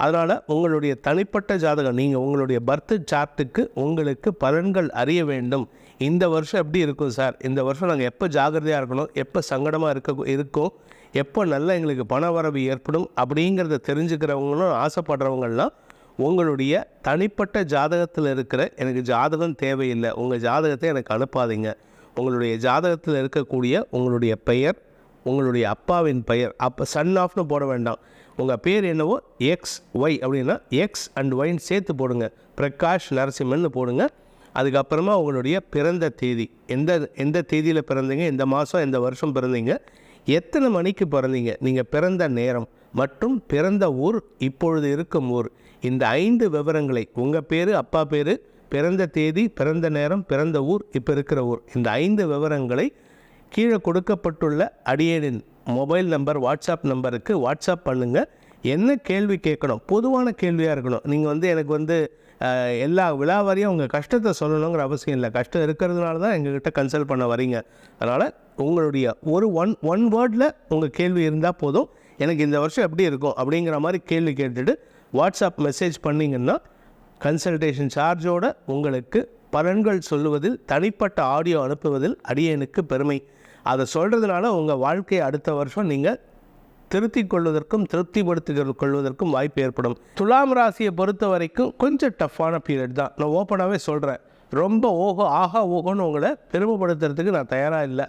அதனால் உங்களுடைய தனிப்பட்ட ஜாதகம், நீங்கள் உங்களுடைய பர்த் சார்ட்டுக்கு உங்களுக்கு பலன்கள் அறிய வேண்டும். இந்த வருஷம் எப்படி இருக்கும் சார், இந்த வருஷம் நாங்கள் எப்போ ஜாகிரதையாக இருக்கணும், எப்போ சங்கடமாக இருக்கோம், எப்போ நல்லா எங்களுக்கு பண வரவு ஏற்படும் அப்படிங்கிறத தெரிஞ்சுக்கிறவங்களும் ஆசைப்படுறவங்கள்லாம் உங்களுடைய தனிப்பட்ட ஜாதகத்தில் இருக்கிற எனக்கு ஜாதகம் தேவையில்லை, உங்கள் ஜாதகத்தை எனக்கு அனுப்பாதீங்க. உங்களுடைய ஜாதகத்தில் இருக்கக்கூடிய உங்களுடைய பெயர், உங்களுடைய அப்பாவின் பெயர், அப்போ சன் ஆஃப்னு போட வேண்டாம், உங்கள் பேர் என்னவோ XY அப்படின்னா X அண்ட் Yன்னு சேர்த்து போடுங்க. பிரகாஷ் நரசிம்மன்னு போடுங்க. அதுக்கப்புறமா உங்களுடைய பிறந்த தேதி, எந்த தேதியில் பிறந்தீங்க, எந்த மாதம் எந்த வருஷம் பிறந்தீங்க, எத்தனை மணிக்கு பிறந்தீங்க, நீங்கள் பிறந்த நேரம் மற்றும் பிறந்த ஊர், இப்பொழுது இருக்கும் ஊர், இந்த 5 விவரங்களை, உங்கள் பேர், அப்பா பேர், பிறந்த தேதி, பிறந்த நேரம், பிறந்த ஊர், இப்போ இருக்கிற ஊர், இந்த 5 விவரங்களை கீழே கொடுக்கப்பட்டுள்ள அடியேனின் மொபைல் நம்பர், வாட்ஸ்அப் நம்பருக்கு வாட்ஸ்அப் பண்ணுங்கள். என்ன கேள்வி கேட்கணும், பொதுவான கேள்வியாக இருக்கணும். நீங்கள் எனக்கு எல்லா விழாவாரியும் உங்கள் கஷ்டத்தை சொல்லணுங்கிற அவசியம் இல்லை. கஷ்டம் இருக்கிறதுனால தான் எங்ககிட்ட கன்சல்ட் பண்ண வரீங்க. அதனால் உங்களுடைய ஒன் வேர்டில் உங்கள் கேள்வி இருந்தால் போதும். எனக்கு இந்த வருஷம் எப்படி இருக்கும் அப்படிங்கிற மாதிரி கேள்வி கேட்டுட்டு வாட்ஸ்அப் மெசேஜ் பண்ணிங்கன்னா கன்சல்டேஷன் சார்ஜோடு உங்களுக்கு பலன்கள் சொல்லுவதில், தனிப்பட்ட ஆடியோ அனுப்புவதில் அடியேனுக்கு பெருமை. அதை சொல்கிறதுனால உங்கள் வாழ்க்கையை அடுத்த வருஷம் நீங்கள் திருத்திக் கொள்வதற்கும் திருப்திப்படுத்திக் கொள்வதற்கும் வாய்ப்பு ஏற்படும். துலாம் ராசியை பொறுத்த வரைக்கும் கொஞ்சம் டஃப்பான பீரியட் தான். நான் ஓப்பனாகவே சொல்கிறேன். ரொம்ப ஓகோன்னு உங்களை பெருமைப்படுத்துறதுக்கு நான் தயாராக இல்லை.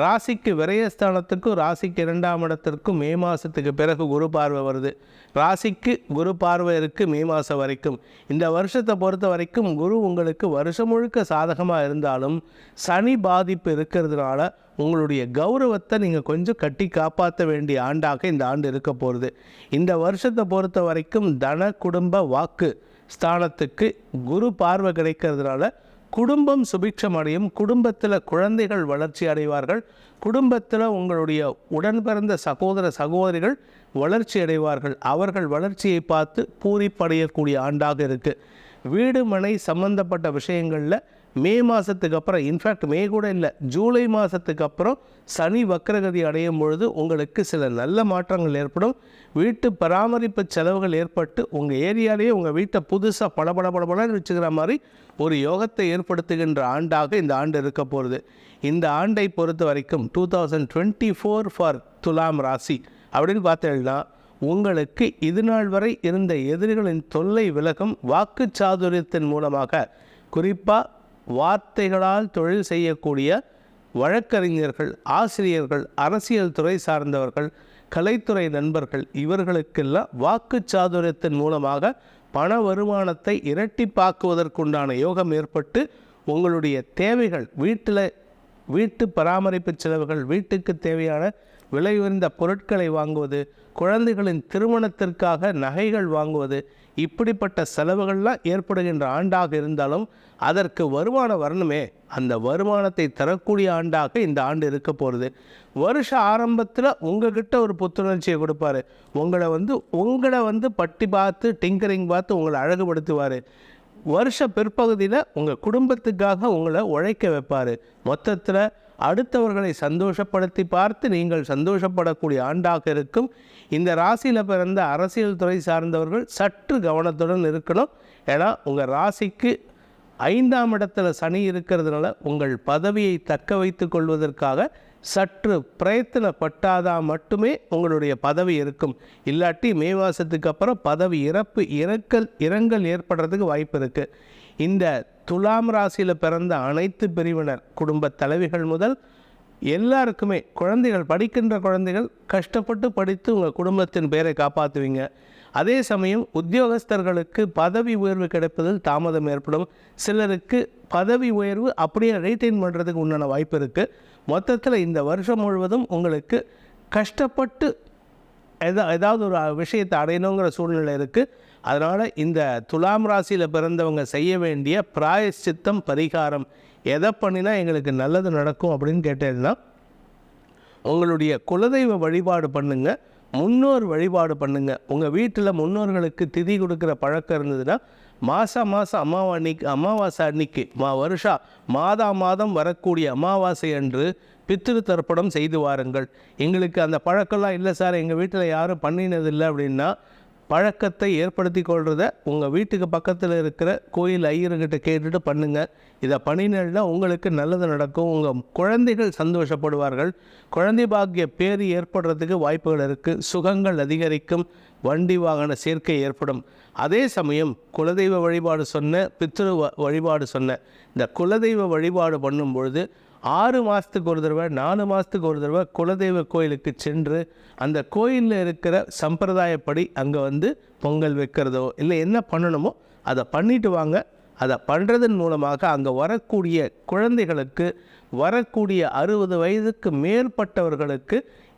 ராசிக்கு விரயஸ்தானத்துக்கும் ராசிக்கு 2ஆம் இடத்திற்கும் மே மாதத்துக்கு பிறகு குரு பார்வை வருது. ராசிக்கு குரு பார்வை இருக்குது மே மாதம் வரைக்கும். இந்த வருஷத்தை பொறுத்த வரைக்கும் குரு உங்களுக்கு வருஷம் முழுக்க சாதகமாக இருந்தாலும் சனி பாதிப்பு இருக்கிறதுனால உங்களுடைய கௌரவத்தை நீங்கள் கொஞ்சம் கட்டி காப்பாற்ற வேண்டிய ஆண்டாக இந்த ஆண்டு இருக்க போகிறது. இந்த வருஷத்தை பொறுத்த வரைக்கும் தன குடும்ப வாக்கு ஸ்தானத்துக்கு குரு பார்வை கிடைக்கிறதுனால குடும்பம் சுபிட்சம் அடையும். குடும்பத்தில் குழந்தைகள் வளர்ச்சி அடைவார்கள். குடும்பத்தில் உங்களுடைய உடன் பிறந்த சகோதர சகோதரிகள் வளர்ச்சி அடைவார்கள். அவர்கள் வளர்ச்சியை பார்த்து பூரிப்படையக்கூடிய ஆண்டாக இருக்குது. வீடு மனை சம்பந்தப்பட்ட விஷயங்களில் மே மாதத்துக்கு அப்புறம், இன்ஃபேக்ட் மே கூட இல்லை, ஜூலை மாதத்துக்கு அப்புறம் சனி வக்ரகதி அடையும் பொழுது உங்களுக்கு சில நல்ல மாற்றங்கள் ஏற்படும். வீட்டு பராமரிப்பு செலவுகள் ஏற்பட்டு உங்கள் ஏரியாலேயே உங்கள் வீட்டை புதுசாக படபடன்னு வச்சுக்கிற மாதிரி ஒரு யோகத்தை ஏற்படுத்துகின்ற ஆண்டாக இந்த ஆண்டு இருக்க போகிறது. இந்த ஆண்டை பொறுத்த வரைக்கும் 2024 ஃபார் துலாம் ராசி அப்படின்னு பார்த்தீங்கன்னா உங்களுக்கு இது நாள் வரை இருந்த எதிரிகளின் தொல்லை விலகும். வாக்கு சாதுரியத்தின் மூலமாக, குறிப்பாக வார்த்தைகளால் தொழில் செய்யக்கூடிய வழக்கறிஞர்கள், ஆசிரியர்கள், அரசியல் துறை சார்ந்தவர்கள், கலைத்துறை நண்பர்கள், இவர்களுக்கெல்லாம் வாக்கு சாதுரியத்தின் மூலமாக பண வருமானத்தை இரட்டிப்பாக்குவதற்குண்டான யோகம் ஏற்பட்டு உங்களுடைய தேவைகள், வீட்டு பராமரிப்பு செலவுகள், வீட்டுக்கு தேவையான விலை உயர்ந்த பொருட்களை வாங்குவது, குழந்தைகளின் திருமணத்திற்காக நகைகள் வாங்குவது, இப்படிப்பட்ட செலவுகள்லாம் ஏற்படுகின்ற ஆண்டாக இருந்தாலும் அதற்கு வருமானம் வரணுமே, அந்த வருமானத்தை தரக்கூடிய ஆண்டாக இந்த ஆண்டு இருக்க போகிறது. வருஷ ஆரம்பத்தில் உங்ககிட்ட ஒரு புத்துணர்ச்சியை கொடுப்பாரு. உங்களை பட்டி பார்த்து டிங்கரிங் பார்த்து உங்களை அழகுபடுத்துவார். வருஷ பிற்பகுதியில் உங்கள் குடும்பத்துக்காக உங்களை உழைக்க வைப்பார். மொத்தத்தில் அடுத்தவர்களை சந்தோஷப்படுத்தி பார்த்து நீங்கள் சந்தோஷப்படக்கூடிய ஆண்டாக இருக்கும். இந்த ராசியில் பிறந்த அரசியல் துறை சார்ந்தவர்கள் சற்று கவனத்துடன் இருக்கணும். ஏன்னா உங்கள் ராசிக்கு 5ஆம் இடத்துல சனி இருக்கிறதுனால உங்கள் பதவியை தக்க வைத்து கொள்வதற்காக சற்று பிரயத்தனப்பட்டாதான் மட்டுமே உங்களுடைய பதவி இருக்கும். இல்லாட்டி மே மாதத்துக்கு அப்புறம் பதவி இறங்கல் ஏற்படுறதுக்கு வாய்ப்பு இருக்குது. இந்த துலாம் ராசியில் பிறந்த அனைத்து பிரிவினர் குடும்ப தலைவிகள் முதல் எல்லாருக்குமே குழந்தைகள், படிக்கின்ற குழந்தைகள் கஷ்டப்பட்டு படித்து உங்கள் குடும்பத்தின் பேரை காப்பாற்றுவீங்க. அதே சமயம் உத்தியோகஸ்தர்களுக்கு பதவி உயர்வு கிடைப்பதில் தாமதம் ஏற்படும். சிலருக்கு பதவி உயர்வு அப்படியே ரெய்டைன் பண்ணுறதுக்கு உண்டான வாய்ப்பு இருக்குது. மொத்தத்தில் இந்த வருஷம் முழுவதும் உங்களுக்கு கஷ்டப்பட்டு ஏதாவது ஒரு விஷயத்தை அடையணுங்கிற சூழ்நிலை இருக்குது. அதனால் இந்த துலாம் ராசியில் பிறந்தவங்க செய்ய வேண்டிய பிராயச்சித்தம், பரிகாரம் எதை பண்ணினா எங்களுக்கு நல்லது நடக்கும் அப்படின்னு கேட்டீங்கன்னா, உங்களுடைய குலதெய்வ வழிபாடு பண்ணுங்கள், முன்னோர் வழிபாடு பண்ணுங்கள். உங்கள் வீட்டில் முன்னோர்களுக்கு திதி கொடுக்குற பழக்கம் இருந்ததுன்னா மாதம் அமாவாசை அன்னைக்கு மாதம் வரக்கூடிய அமாவாசை அன்று பித்திரு தர்ப்பணம் செய்து வாருங்கள். எங்களுக்கு அந்த பழக்கம்லாம் இல்லை சார், எங்கள் வீட்டில் யாரும் பண்ணினதில்லை அப்படின்னா பழக்கத்தை ஏற்படுத்தி கொள்றத உங்கள் வீட்டுக்கு பக்கத்தில் இருக்கிற கோயில் ஐயர்கிட்ட கேட்டுட்டு பண்ணுங்கள். இதை பண்ணினா உங்களுக்கு நல்லது நடக்கும். உங்கள் குழந்தைகள் சந்தோஷப்படுவார்கள். குழந்தை பாக்கிய பேர் ஏற்படுறதுக்கு வாய்ப்புகள் இருக்குது. சுகங்கள் அதிகரிக்கும். வண்டி வாகன சேர்க்கை ஏற்படும். அதே சமயம் குலதெய்வ வழிபாடு சொன்ன, பித்ரு வழிபாடு சொன்ன, இந்த குலதெய்வ வழிபாடு பண்ணும் பொழுது 6 மாதத்துக்கு ஒரு தடவை 4 மாதத்துக்கு ஒரு தடவை குலதெய்வ கோயிலுக்கு சென்று அந்த கோயிலில் இருக்கிற சம்பிரதாயப்படி அங்கே பொங்கல் வைக்கிறதோ இல்லை என்ன பண்ணணுமோ அதை பண்ணிட்டு வாங்க. அதை பண்ணுறதன் மூலமாக அங்கே வரக்கூடிய குழந்தைகளுக்கு, வரக்கூடிய 60 வயதுக்கு மேற்பட்டவர்களுக்கு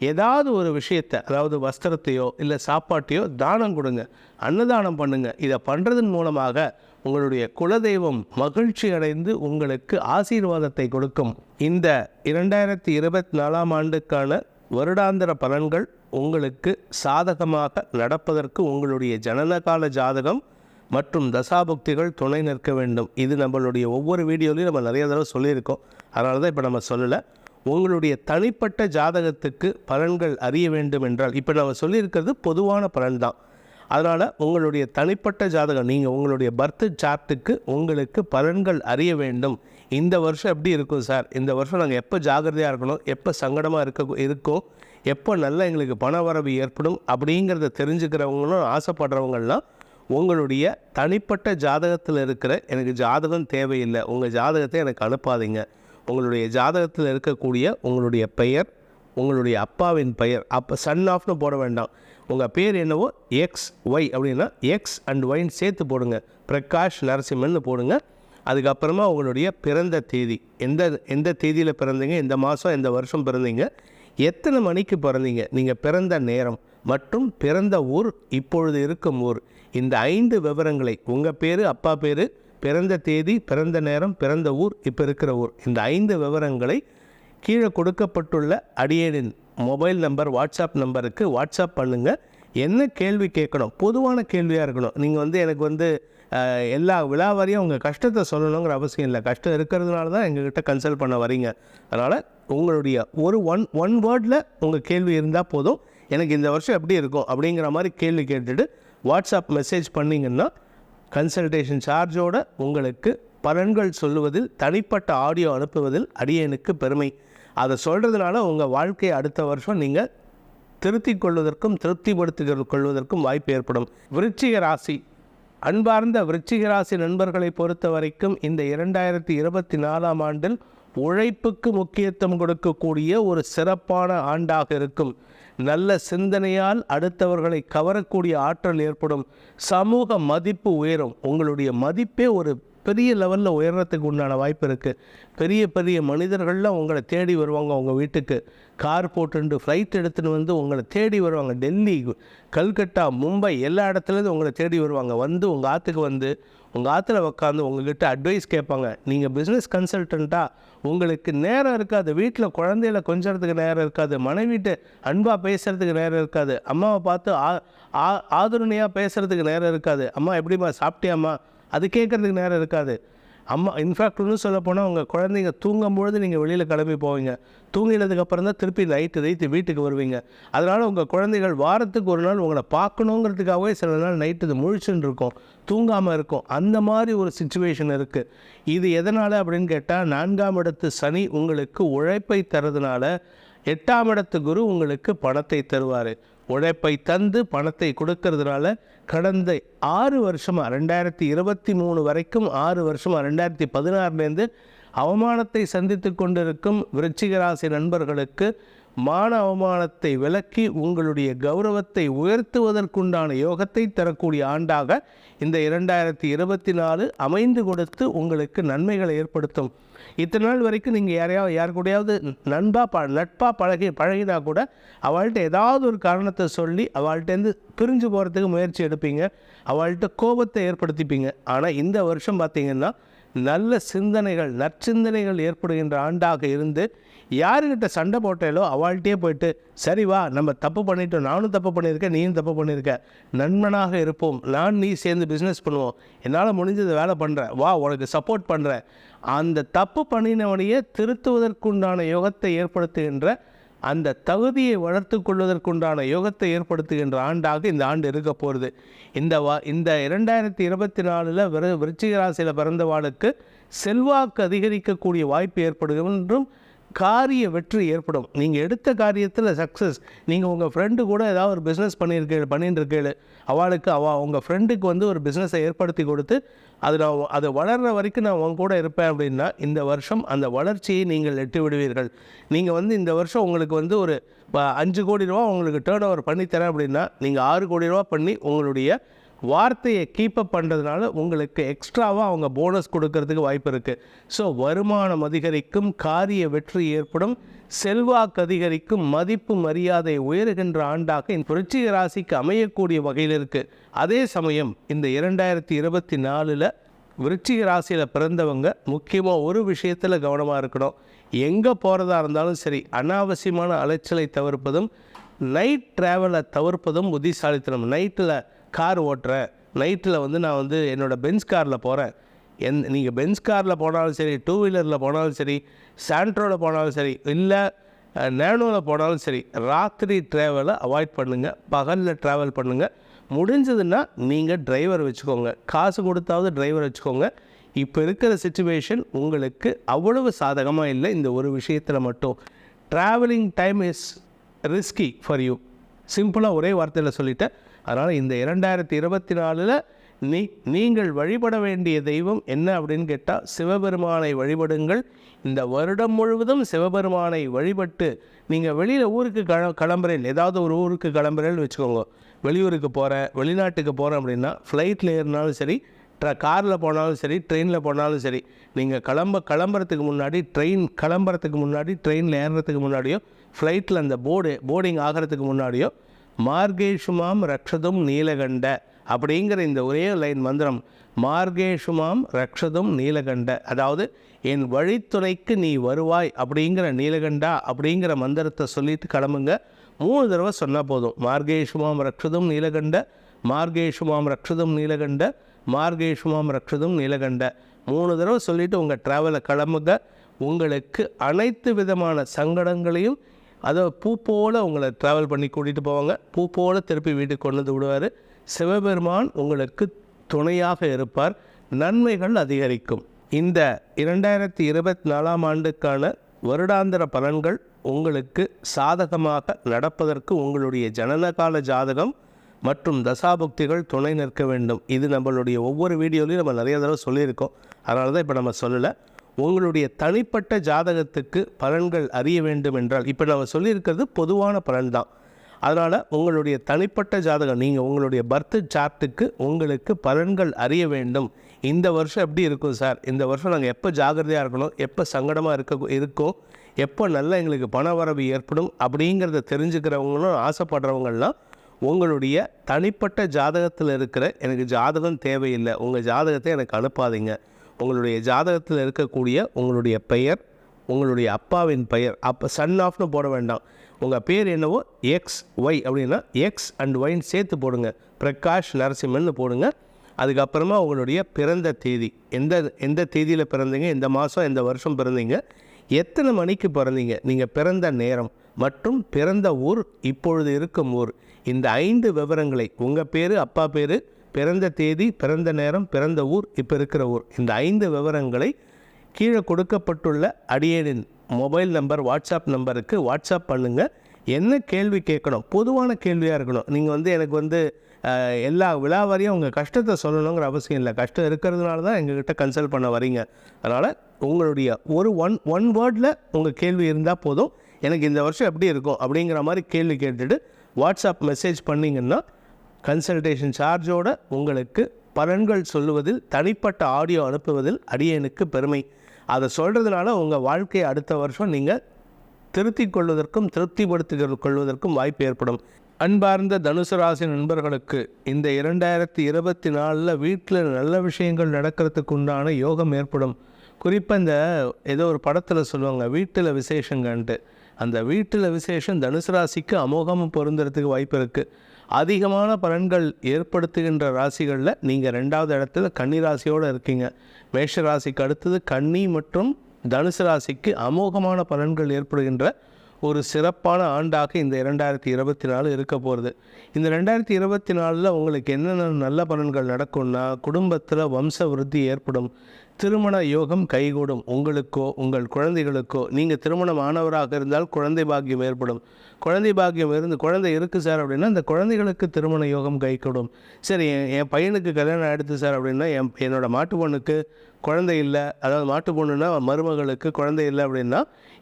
ஏதாவது ஒரு விஷயத்தை, அதாவது வஸ்திரத்தையோ இல்லை சாப்பாட்டையோ தானம் கொடுங்க, அன்னதானம் பண்ணுங்கள். இதை பண்ணுறதன் மூலமாக உங்களுடைய குலதெய்வம் மகிழ்ச்சி அடைந்து உங்களுக்கு ஆசீர்வாதத்தை கொடுக்கும். இந்த 2024ஆம் ஆண்டுக்கான வருடாந்திர பலன்கள் உங்களுக்கு சாதகமாக நடப்பதற்கு உங்களுடைய ஜனனகால ஜாதகம் மற்றும் தசாபுக்திகள் துணை நிற்க வேண்டும். இது நம்மளுடைய ஒவ்வொரு வீடியோலையும் நம்ம நிறைய தடவை சொல்லியிருக்கோம். அதனால தான் இப்போ நம்ம சொல்லலை. உங்களுடைய தனிப்பட்ட ஜாதகத்துக்கு பலன்கள் அறிய வேண்டும் என்றால், இப்போ நம்ம சொல்லியிருக்கிறது பொதுவான பலன் தான். அதனால் உங்களுடைய தனிப்பட்ட ஜாதகம், நீங்கள் உங்களுடைய பர்த் சார்ட்டுக்கு உங்களுக்கு பலன்கள் அறிய வேண்டும். இந்த வருஷம் எப்படி இருக்கும் சார், இந்த வருஷம் நாங்கள் எப்போ ஜாகிரதையாக இருக்கணும், எப்போ சங்கடமாக இருக்கோம், எப்போ நல்லா எங்களுக்கு பண வரவு ஏற்படும் அப்படிங்கிறத தெரிஞ்சுக்கிறவங்களும் ஆசைப்படுறவங்கள்லாம் உங்களுடைய தனிப்பட்ட ஜாதகத்தில் இருக்கிற, எனக்கு ஜாதகம் தேவையில்லை, உங்கள் ஜாதகத்தை எனக்கு அனுப்பாதீங்க, உங்களுடைய ஜாதகத்தில் இருக்கக்கூடிய உங்களுடைய பெயர், உங்களுடைய அப்பாவின் பெயர், சன் ஆஃப்னு போட வேண்டாம், உங்கள் பேர் என்னவோ XY அப்படின்னா எக்ஸ் அண்ட் ஒய்ன்னு சேர்த்து போடுங்க, பிரகாஷ் நரசிம்மன் போடுங்க. அதுக்கப்புறமா உங்களுடைய பிறந்த தேதி, எந்த தேதியில் பிறந்தீங்க, எந்த மாதம் எந்த வருஷம் பிறந்தீங்க, எத்தனை மணிக்கு பிறந்தீங்க, நீங்கள் பிறந்த நேரம் மற்றும் பிறந்த ஊர், இப்பொழுது இருக்கும் ஊர், இந்த 5 விவரங்களை, உங்கள் பேர், அப்பா பேர், பிறந்த தேதி, பிறந்த நேரம், பிறந்த ஊர், இப்போ இருக்கிற ஊர், இந்த 5 விவரங்களை கீழே கொடுக்கப்பட்டுள்ள அடியேனின் மொபைல் நம்பர், வாட்ஸ்அப் நம்பருக்கு வாட்ஸ்அப் பண்ணுங்கள். என்ன கேள்வி கேட்கணும், பொதுவான கேள்வியாக இருக்கணும். நீங்கள் எனக்கு எல்லா விழாவாரியும் உங்கள் கஷ்டத்தை சொல்லணுங்கிற அவசியம் இல்லை. கஷ்டம் இருக்கிறதுனால தான் எங்ககிட்ட கன்சல்ட் பண்ண வரீங்க. அதனால் உங்களுடைய ஒன் வேர்டில் உங்கள் கேள்வி இருந்தால் போதும். எனக்கு இந்த வருஷம் எப்படி இருக்கும் அப்படிங்கிற மாதிரி கேள்வி கேட்டுட்டு வாட்ஸ்அப் மெசேஜ் பண்ணிங்கன்னா கன்சல்டேஷன் சார்ஜோடு உங்களுக்கு பலன்கள் சொல்லுவதில், தனிப்பட்ட ஆடியோ அனுப்புவதில் அடியேனுக்கு பெருமை. அதை சொல்கிறதுனால உங்கள் வாழ்க்கையை அடுத்த வருஷம் நீங்கள் திருத்திக் கொள்வதற்கும் திருப்திப்படுத்திக் கொள்வதற்கும் வாய்ப்பு ஏற்படும். விருச்சிக ராசி, அன்பார்ந்த விருச்சிக ராசி நண்பர்களை பொறுத்த வரைக்கும் இந்த 2024ஆம் ஆண்டில் உழைப்புக்கு முக்கியத்துவம் கொடுக்கக்கூடிய ஒரு சிறப்பான ஆண்டாக இருக்கும். நல்ல சிந்தனையால் அடுத்தவர்களை கவரக்கூடிய ஆற்றல் ஏற்படும். சமூக மதிப்பு உயரும். உங்களுடைய மதிப்பே ஒரு பெரிய லெவலில் உயர்றதுக்கு உண்டான வாய்ப்பு இருக்குது. பெரிய பெரிய மனிதர்கள்லாம் உங்களை தேடி வருவாங்க. உங்கள் வீட்டுக்கு கார் போட்டுட்டு ஃப்ளைட் எடுத்துகிட்டு உங்களை தேடி வருவாங்க. டெல்லி, கல்கட்டா, மும்பை எல்லா இடத்துலேருந்து உங்களை தேடி வருவாங்க. உங்கள் ஆற்றுக்கு உங்கள் ஆற்றுல உட்காந்து உங்கள்கிட்ட அட்வைஸ் கேட்பாங்க. நீங்கள் பிஸ்னஸ் கன்சல்டண்ட்டாக உங்களுக்கு நேரம் இருக்காது. வீட்டில் குழந்தைகளை கொஞ்சறதுக்கு நேரம் இருக்காது. மனைவிட்டு அன்பாக பேசுகிறதுக்கு நேரம் இருக்காது. அம்மாவை பார்த்து ஆதரணையாக பேசுகிறதுக்கு நேரம் இருக்காது. அம்மா எப்படிம்மா சாப்பிட்டியாம்மா அது கேட்குறதுக்கு நேரம் இருக்காது. இன்ஃபேக்ட் இன்னும் சொல்ல போனால் உங்கள் குழந்தைங்க தூங்கும்பொழுது நீங்கள் வெளியில் கிளம்பி போவீங்க, தூங்கினதுக்கப்புறம் தான் திருப்பி நைட்டு வீட்டுக்கு வருவீங்க. அதனால் உங்கள் குழந்தைகள் வாரத்துக்கு ஒரு நாள் உங்களை பார்க்கணுங்கிறதுக்காகவே சில நாள் நைட்டு இது முழிச்சுன்னு இருக்கும், தூங்காமல் இருக்கும். அந்த மாதிரி ஒரு சிச்சுவேஷன் இருக்குது. இது எதனால் அப்படின்னு கேட்டால் 4ஆம் இடத்து சனி உங்களுக்கு உழைப்பை தரதுனால 8ஆம் இடத்து குரு உங்களுக்கு பணத்தை தருவார். உழைப்பை தந்து பணத்தை கொடுக்கறதுனால கடந்த 6 வருஷமாக 2023 வரைக்கும் 6 வருஷமாக 2016 அவமானத்தை சந்தித்து கொண்டிருக்கும் விருச்சிக ராசி நண்பர்களுக்கு மான அவமானத்தை விலக்கி உங்களுடைய கௌரவத்தை உயர்த்துவதற்குண்டான யோகத்தை தரக்கூடிய ஆண்டாக இந்த 2024 அமைந்து கொடுத்து உங்களுக்கு நன்மைகளை ஏற்படுத்தும். இத்தனை நாள் வரைக்கும் நீங்கள் யார் கூடயாவது நட்பாக பழகினா கூட அவள்கிட்ட ஏதாவது ஒரு காரணத்தை சொல்லி அவள்கிட்டேருந்து பிரிஞ்சு போகிறதுக்கு முயற்சி எடுப்பீங்க, அவள்கிட்ட கோபத்தை ஏற்படுத்திப்பீங்க. ஆனால் இந்த வருஷம் பார்த்திங்கன்னா நல்ல சிந்தனைகள், நற்சிந்தனைகள் ஏற்படுகின்ற ஆண்டாக இருந்து யாருக்கிட்ட சண்டை போட்டாலோ அவள்கிட்டே போயிட்டு சரி வா நம்ம தப்பு பண்ணிட்டோம், நானும் தப்பு பண்ணியிருக்கேன், நீயும் தப்பு பண்ணியிருக்க, நண்பனாக இருப்போம், நீ சேர்ந்து பிஸ்னஸ் பண்ணுவோம், என்னால் முடிஞ்சது வேலை பண்ணுறேன், வா உனக்கு சப்போர்ட் பண்ணுறேன், அந்த தப்பு பண்ணினவனையே திருத்துவதற்குண்டான யோகத்தை ஏற்படுத்துகின்ற, அந்த தகுதியை வளர்த்து கொள்வதற்குண்டான யோகத்தை ஏற்படுத்துகின்ற ஆண்டாக இந்த ஆண்டு இருக்க போகிறது. இந்த 2024 விருச்சிக ராசியில் பிறந்தவாளுக்கு செல்வாக்கு அதிகரிக்கக்கூடிய வாய்ப்பு ஏற்படும் என்றும் காரிய வெற்றி ஏற்படும். நீங்கள் எடுத்த காரியத்தில் சக்ஸஸ். நீங்கள் உங்கள் ஃப்ரெண்டு கூட ஏதாவது ஒரு பிஸ்னஸ் பண்ணிட்டு இருக்கேள், அவளுக்கு உங்கள் ஃப்ரெண்டுக்கு ஒரு பிஸ்னஸை ஏற்படுத்தி கொடுத்து அது வளர்கிற வரைக்கும் நான் உங்க கூட இருப்பேன் அப்படின்னா இந்த வருஷம் அந்த வளர்ச்சியை நீங்கள் எட்டி விடுவீர்கள். நீங்கள் இந்த வருஷம் உங்களுக்கு ஒரு 5 கோடி ரூபா உங்களுக்கு டேர்ன் ஓவர் பண்ணித்தரேன் அப்படின்னா நீங்கள் 6 கோடி ரூபா பண்ணி உங்களுடைய வார்த்தையை கீப்பப் பண்ணுறதுனால உங்களுக்கு எக்ஸ்ட்ராவாக அவங்க போனஸ் கொடுக்கறதுக்கு வாய்ப்பு இருக்குது. ஸோ வருமானம் அதிகரிக்கும், காரிய வெற்றி ஏற்படும், செல்வாக்கு அதிகரிக்கும், மதிப்பு மரியாதை உயர்கின்ற ஆண்டாக இந்த விருச்சிக ராசிக்கு அமையக்கூடிய வகையில் இருக்குது. அதே சமயம் இந்த 2024 விருச்சிக ராசியில் பிறந்தவங்க முக்கியமாக ஒரு விஷயத்தில் கவனமாக இருக்கணும். எங்கே போகிறதா இருந்தாலும் சரி, அனாவசியமான அலைச்சலை தவிர்ப்பதும் நைட் ட்ராவலை தவிர்ப்பதும் புத்திசாலித்தனம். நைட்டில் கார் ஓட்டுறேன், நைட்டில் நான் என்னோடய பென்ஸ் காரில் போகிறேன், நீங்கள் பென்ஸ் காரில் போனாலும் சரி, 2 வீலரில் போனாலும் சரி, சாண்ட்ரோவில் போனாலும் சரி, இல்லை நேனோவில் போனாலும் சரி, ராத்திரி ட்ராவலை அவாய்ட் பண்ணுங்கள், பகலில் ட்ராவல் பண்ணுங்கள். முடிஞ்சதுன்னா நீங்கள் டிரைவர் வச்சுக்கோங்க, காசு கொடுத்தாவது டிரைவர் வச்சுக்கோங்க. இப்போ இருக்கிற சிச்சுவேஷன் உங்களுக்கு அவ்வளவு சாதகமாக இல்லை. இந்த ஒரு விஷயத்தில் மட்டும் travelling time is risky for you. சிம்பிளாக ஒரே வார்த்தையில் சொல்லிட்டேன். அதனால் இந்த 2024 நீங்கள் வழிபட வேண்டிய தெய்வம் என்ன அப்படின்னு கேட்டால் சிவபெருமானை வழிபடுங்கள். இந்த வருடம் முழுவதும் சிவபெருமானை வழிபட்டு நீங்கள் வெளியில் ஊருக்கு கிளம்புறேன், ஏதாவது ஒரு ஊருக்கு கிளம்புறேன்னு வச்சுக்கோங்க, வெளியூருக்கு போகிறேன், வெளிநாட்டுக்கு போகிறேன் அப்படின்னா ஃப்ளைட்டில் ஏறினாலும் சரி, காரில் போனாலும் சரி, ட்ரெயினில் போனாலும் சரி, நீங்கள் கிளம்புறதுக்கு முன்னாடி ட்ரெயினில் ஏறுறதுக்கு முன்னாடியோ, ஃப்ளைட்டில் அந்த போர்டிங் ஆகிறதுக்கு முன்னாடியோ மார்கேஷுமாம் ரக்ஷதும் நீலகண்ட அப்படிங்கிற இந்த ஒரே லைன் மந்திரம், மார்கேஷுமாம் ரக்ஷதும் நீலகண்ட, அதாவது என் வழித்துணைக்கு நீ வருவாய் அப்படிங்கிற நீலகண்டா அப்படிங்கிற மந்திரத்தை சொல்லிட்டு கிளம்புங்க. 3 தடவை சொன்னால் போதும். மார்கேஷுமாம் ரக்ஷதும் நீலகண்ட, மார்கேஷுமாம் ரக்ஷதும் நீலகண்ட, மார்கேஷுமாம் ரக்ஷதும் நீலகண்ட 3 தடவை சொல்லிவிட்டு உங்கள் ட்ராவலை கிளம்புங்க. உங்களுக்கு அனைத்து விதமான சங்கடங்களையும் அதை பூ போல் உங்களை ட்ராவல் பண்ணி கூட்டிகிட்டு போவாங்க, பூ போல் திருப்பி வீட்டுக்கு கொண்டு வந்து விடுவார். சிவபெருமான் உங்களுக்கு துணையாக இருப்பார், நன்மைகள் அதிகரிக்கும். இந்த 2024 ஆண்டுக்கான வருடாந்திர பலன்கள் உங்களுக்கு சாதகமாக நடப்பதற்கு உங்களுடைய ஜனனகால ஜாதகம் மற்றும் தசாபுக்திகள் துணை நிற்க வேண்டும். இது நம்மளுடைய ஒவ்வொரு வீடியோலையும் நம்ம நிறைய தடவை சொல்லியிருக்கோம், அதனால தான் இப்போ நம்ம சொல்லலை. உங்களுடைய தனிப்பட்ட ஜாதகத்துக்கு பலன்கள் அறிய வேண்டும் என்றால், இப்போ நம்ம சொல்லியிருக்கிறது பொதுவான பலன் தான். அதனால் உங்களுடைய தனிப்பட்ட ஜாதகம், நீங்கள் உங்களுடைய பர்த் சார்ட்டுக்கு உங்களுக்கு பலன்கள் அறிய வேண்டும். இந்த வருஷம் எப்படி இருக்கும் சார், இந்த வருஷம் நாங்கள் எப்போ ஜாகிரதையாக இருக்கணும், எப்போ சங்கடமாக இருக்கோம், எப்போ நல்லா எங்களுக்கு பண வரவு ஏற்படும் அப்படிங்கிறத தெரிஞ்சுக்கிறவங்களும் ஆசைப்படுறவங்கள்லாம் உங்களுடைய தனிப்பட்ட ஜாதகத்தில் இருக்கிற எனக்கு ஜாதகம் தேவையில்லை, உங்கள் ஜாதகத்தை எனக்கு அனுப்பாதீங்க, உங்களுடைய ஜாதகத்தில் இருக்கக்கூடிய உங்களுடைய பெயர், உங்களுடைய அப்பாவின் பெயர், அப்போ சன் ஆஃப்னு போட வேண்டாம், உங்கள் பேர் என்னவோ XY அப்படின்னா X and Yன்னு சேர்த்து போடுங்க, பிரகாஷ் நரசிம்மன் போடுங்க. அதுக்கப்புறமா உங்களுடைய பிறந்த தேதி, எந்த தேதியில் பிறந்தீங்க, எந்த மாதம் எந்த வருஷம் பிறந்தீங்க, எத்தனை மணிக்கு பிறந்தீங்க, நீங்கள் பிறந்த நேரம் மற்றும் பிறந்த ஊர், இப்பொழுது இருக்கும் ஊர், இந்த 5 விவரங்களை, உங்கள் பேர், அப்பா பேர், பிறந்த தேதி, பிறந்த நேரம், பிறந்த ஊர், இப்போ இருக்கிற ஊர், இந்த 5 விவரங்களை கீழே கொடுக்கப்பட்டுள்ள அடியேனின் மொபைல் நம்பர், வாட்ஸ்அப் நம்பருக்கு வாட்ஸ்அப் பண்ணுங்கள். என்ன கேள்வி கேட்கணும், பொதுவான கேள்வியாக இருக்கணும். நீங்கள் எனக்கு எல்லா விழாவாரியும் உங்கள் கஷ்டத்தை சொல்லணுங்கிற அவசியம் இல்லை. கஷ்டம் இருக்கிறதுனால தான் எங்ககிட்ட கன்சல்ட் பண்ண வரீங்க. அதனால் உங்களுடைய ஒன் வேர்டில் உங்கள் கேள்வி இருந்தால் போதும். எனக்கு இந்த வருஷம் எப்படி இருக்கும் அப்படிங்கிற மாதிரி கேள்வி கேட்டுட்டு வாட்ஸ்அப் மெசேஜ் பண்ணிங்கன்னா கன்சல்டேஷன் சார்ஜோடு உங்களுக்கு பலன்கள் சொல்லுவதில், தனிப்பட்ட ஆடியோ அனுப்புவதில் அடியேனுக்கு பெருமை. அதை சொல்கிறதுனால உங்கள் வாழ்க்கையை அடுத்த வருஷம் நீங்கள் திருத்திக் கொள்வதற்கும் திருப்திப்படுத்திக் கொள்வதற்கும் வாய்ப்பு ஏற்படும். அன்பார்ந்த தனுசு ராசி நண்பர்களுக்கு இந்த 2024 வீட்டில் நல்ல விஷயங்கள் நடக்கிறதுக்கு உண்டான யோகம் ஏற்படும். குறிப்பாக இந்த ஏதோ ஒரு படத்தில் சொல்லுவாங்க, வீட்டில் விசேஷங்கன்ட்டு. அந்த வீட்டில் விசேஷம் தனுசு ராசிக்கு அமோகமாக பொருந்துறதுக்கு வாய்ப்பு இருக்குது. அதிகமான பலன்கள் ஏற்படுத்துகின்ற ராசிகளில் நீங்கள் 2வது இடத்துல கன்னி ராசியோடு இருக்கீங்க. மேஷ ராசிக்கு அடுத்தது கன்னி மற்றும் தனுசு ராசிக்கு அமோகமான பலன்கள் ஏற்படுகின்ற ஒரு சிறப்பான ஆண்டாக இந்த 2024 இருக்க போகிறது. இந்த 2024 உங்களுக்கு என்னென்ன நல்ல பலன்கள் நடக்கும்னா, குடும்பத்தில் வம்ச விருத்தி ஏற்படும், திருமண யோகம் கைகூடும். உங்களுக்கோ உங்கள் குழந்தைகளுக்கோ, நீங்கள் திருமணம் ஆனவராக இருந்தால் குழந்தை பாக்கியம் ஏற்படும். குழந்தை பாக்கியம் குழந்தை இருக்குது சார் அப்படின்னா அந்த குழந்தைகளுக்கு திருமண யோகம் கைகூடும். சரி, என் பையனுக்கு கல்யாணம் ஆகிடுது சார் அப்படின்னா என்னோட மாட்டு பொண்ணுக்கு குழந்தை இல்லை, அதாவது மாட்டு பொண்ணுன்னா மருமகளுக்கு குழந்தை இல்லை அப்படின்னா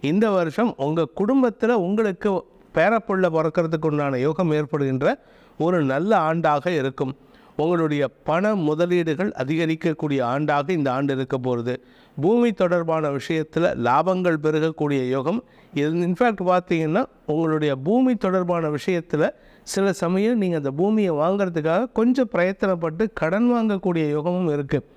இந்த வருஷம் உங்கள் குடும்பத்தில் உங்களுக்கு பேரப்புள்ள பிறக்கிறதுக்கு உண்டான யோகம் ஏற்படுகின்ற ஒரு நல்ல ஆண்டாக இருக்கும். உங்களுடைய பண முதலீடுகள் அதிகரிக்கக்கூடிய ஆண்டாக இந்த ஆண்டு இருக்க போகிறது. பூமி தொடர்பான விஷயத்தில் லாபங்கள் பெருகக்கூடிய யோகம். இது இன்ஃபேக்ட் பார்த்தீங்கன்னா உங்களுடைய பூமி தொடர்பான விஷயத்தில் சில சமயம் நீங்கள் அந்த பூமியை வாங்கிறதுக்காக கொஞ்சம் பிரயத்தனப்பட்டு கடன் வாங்கக்கூடிய யோகமும் இருக்குது.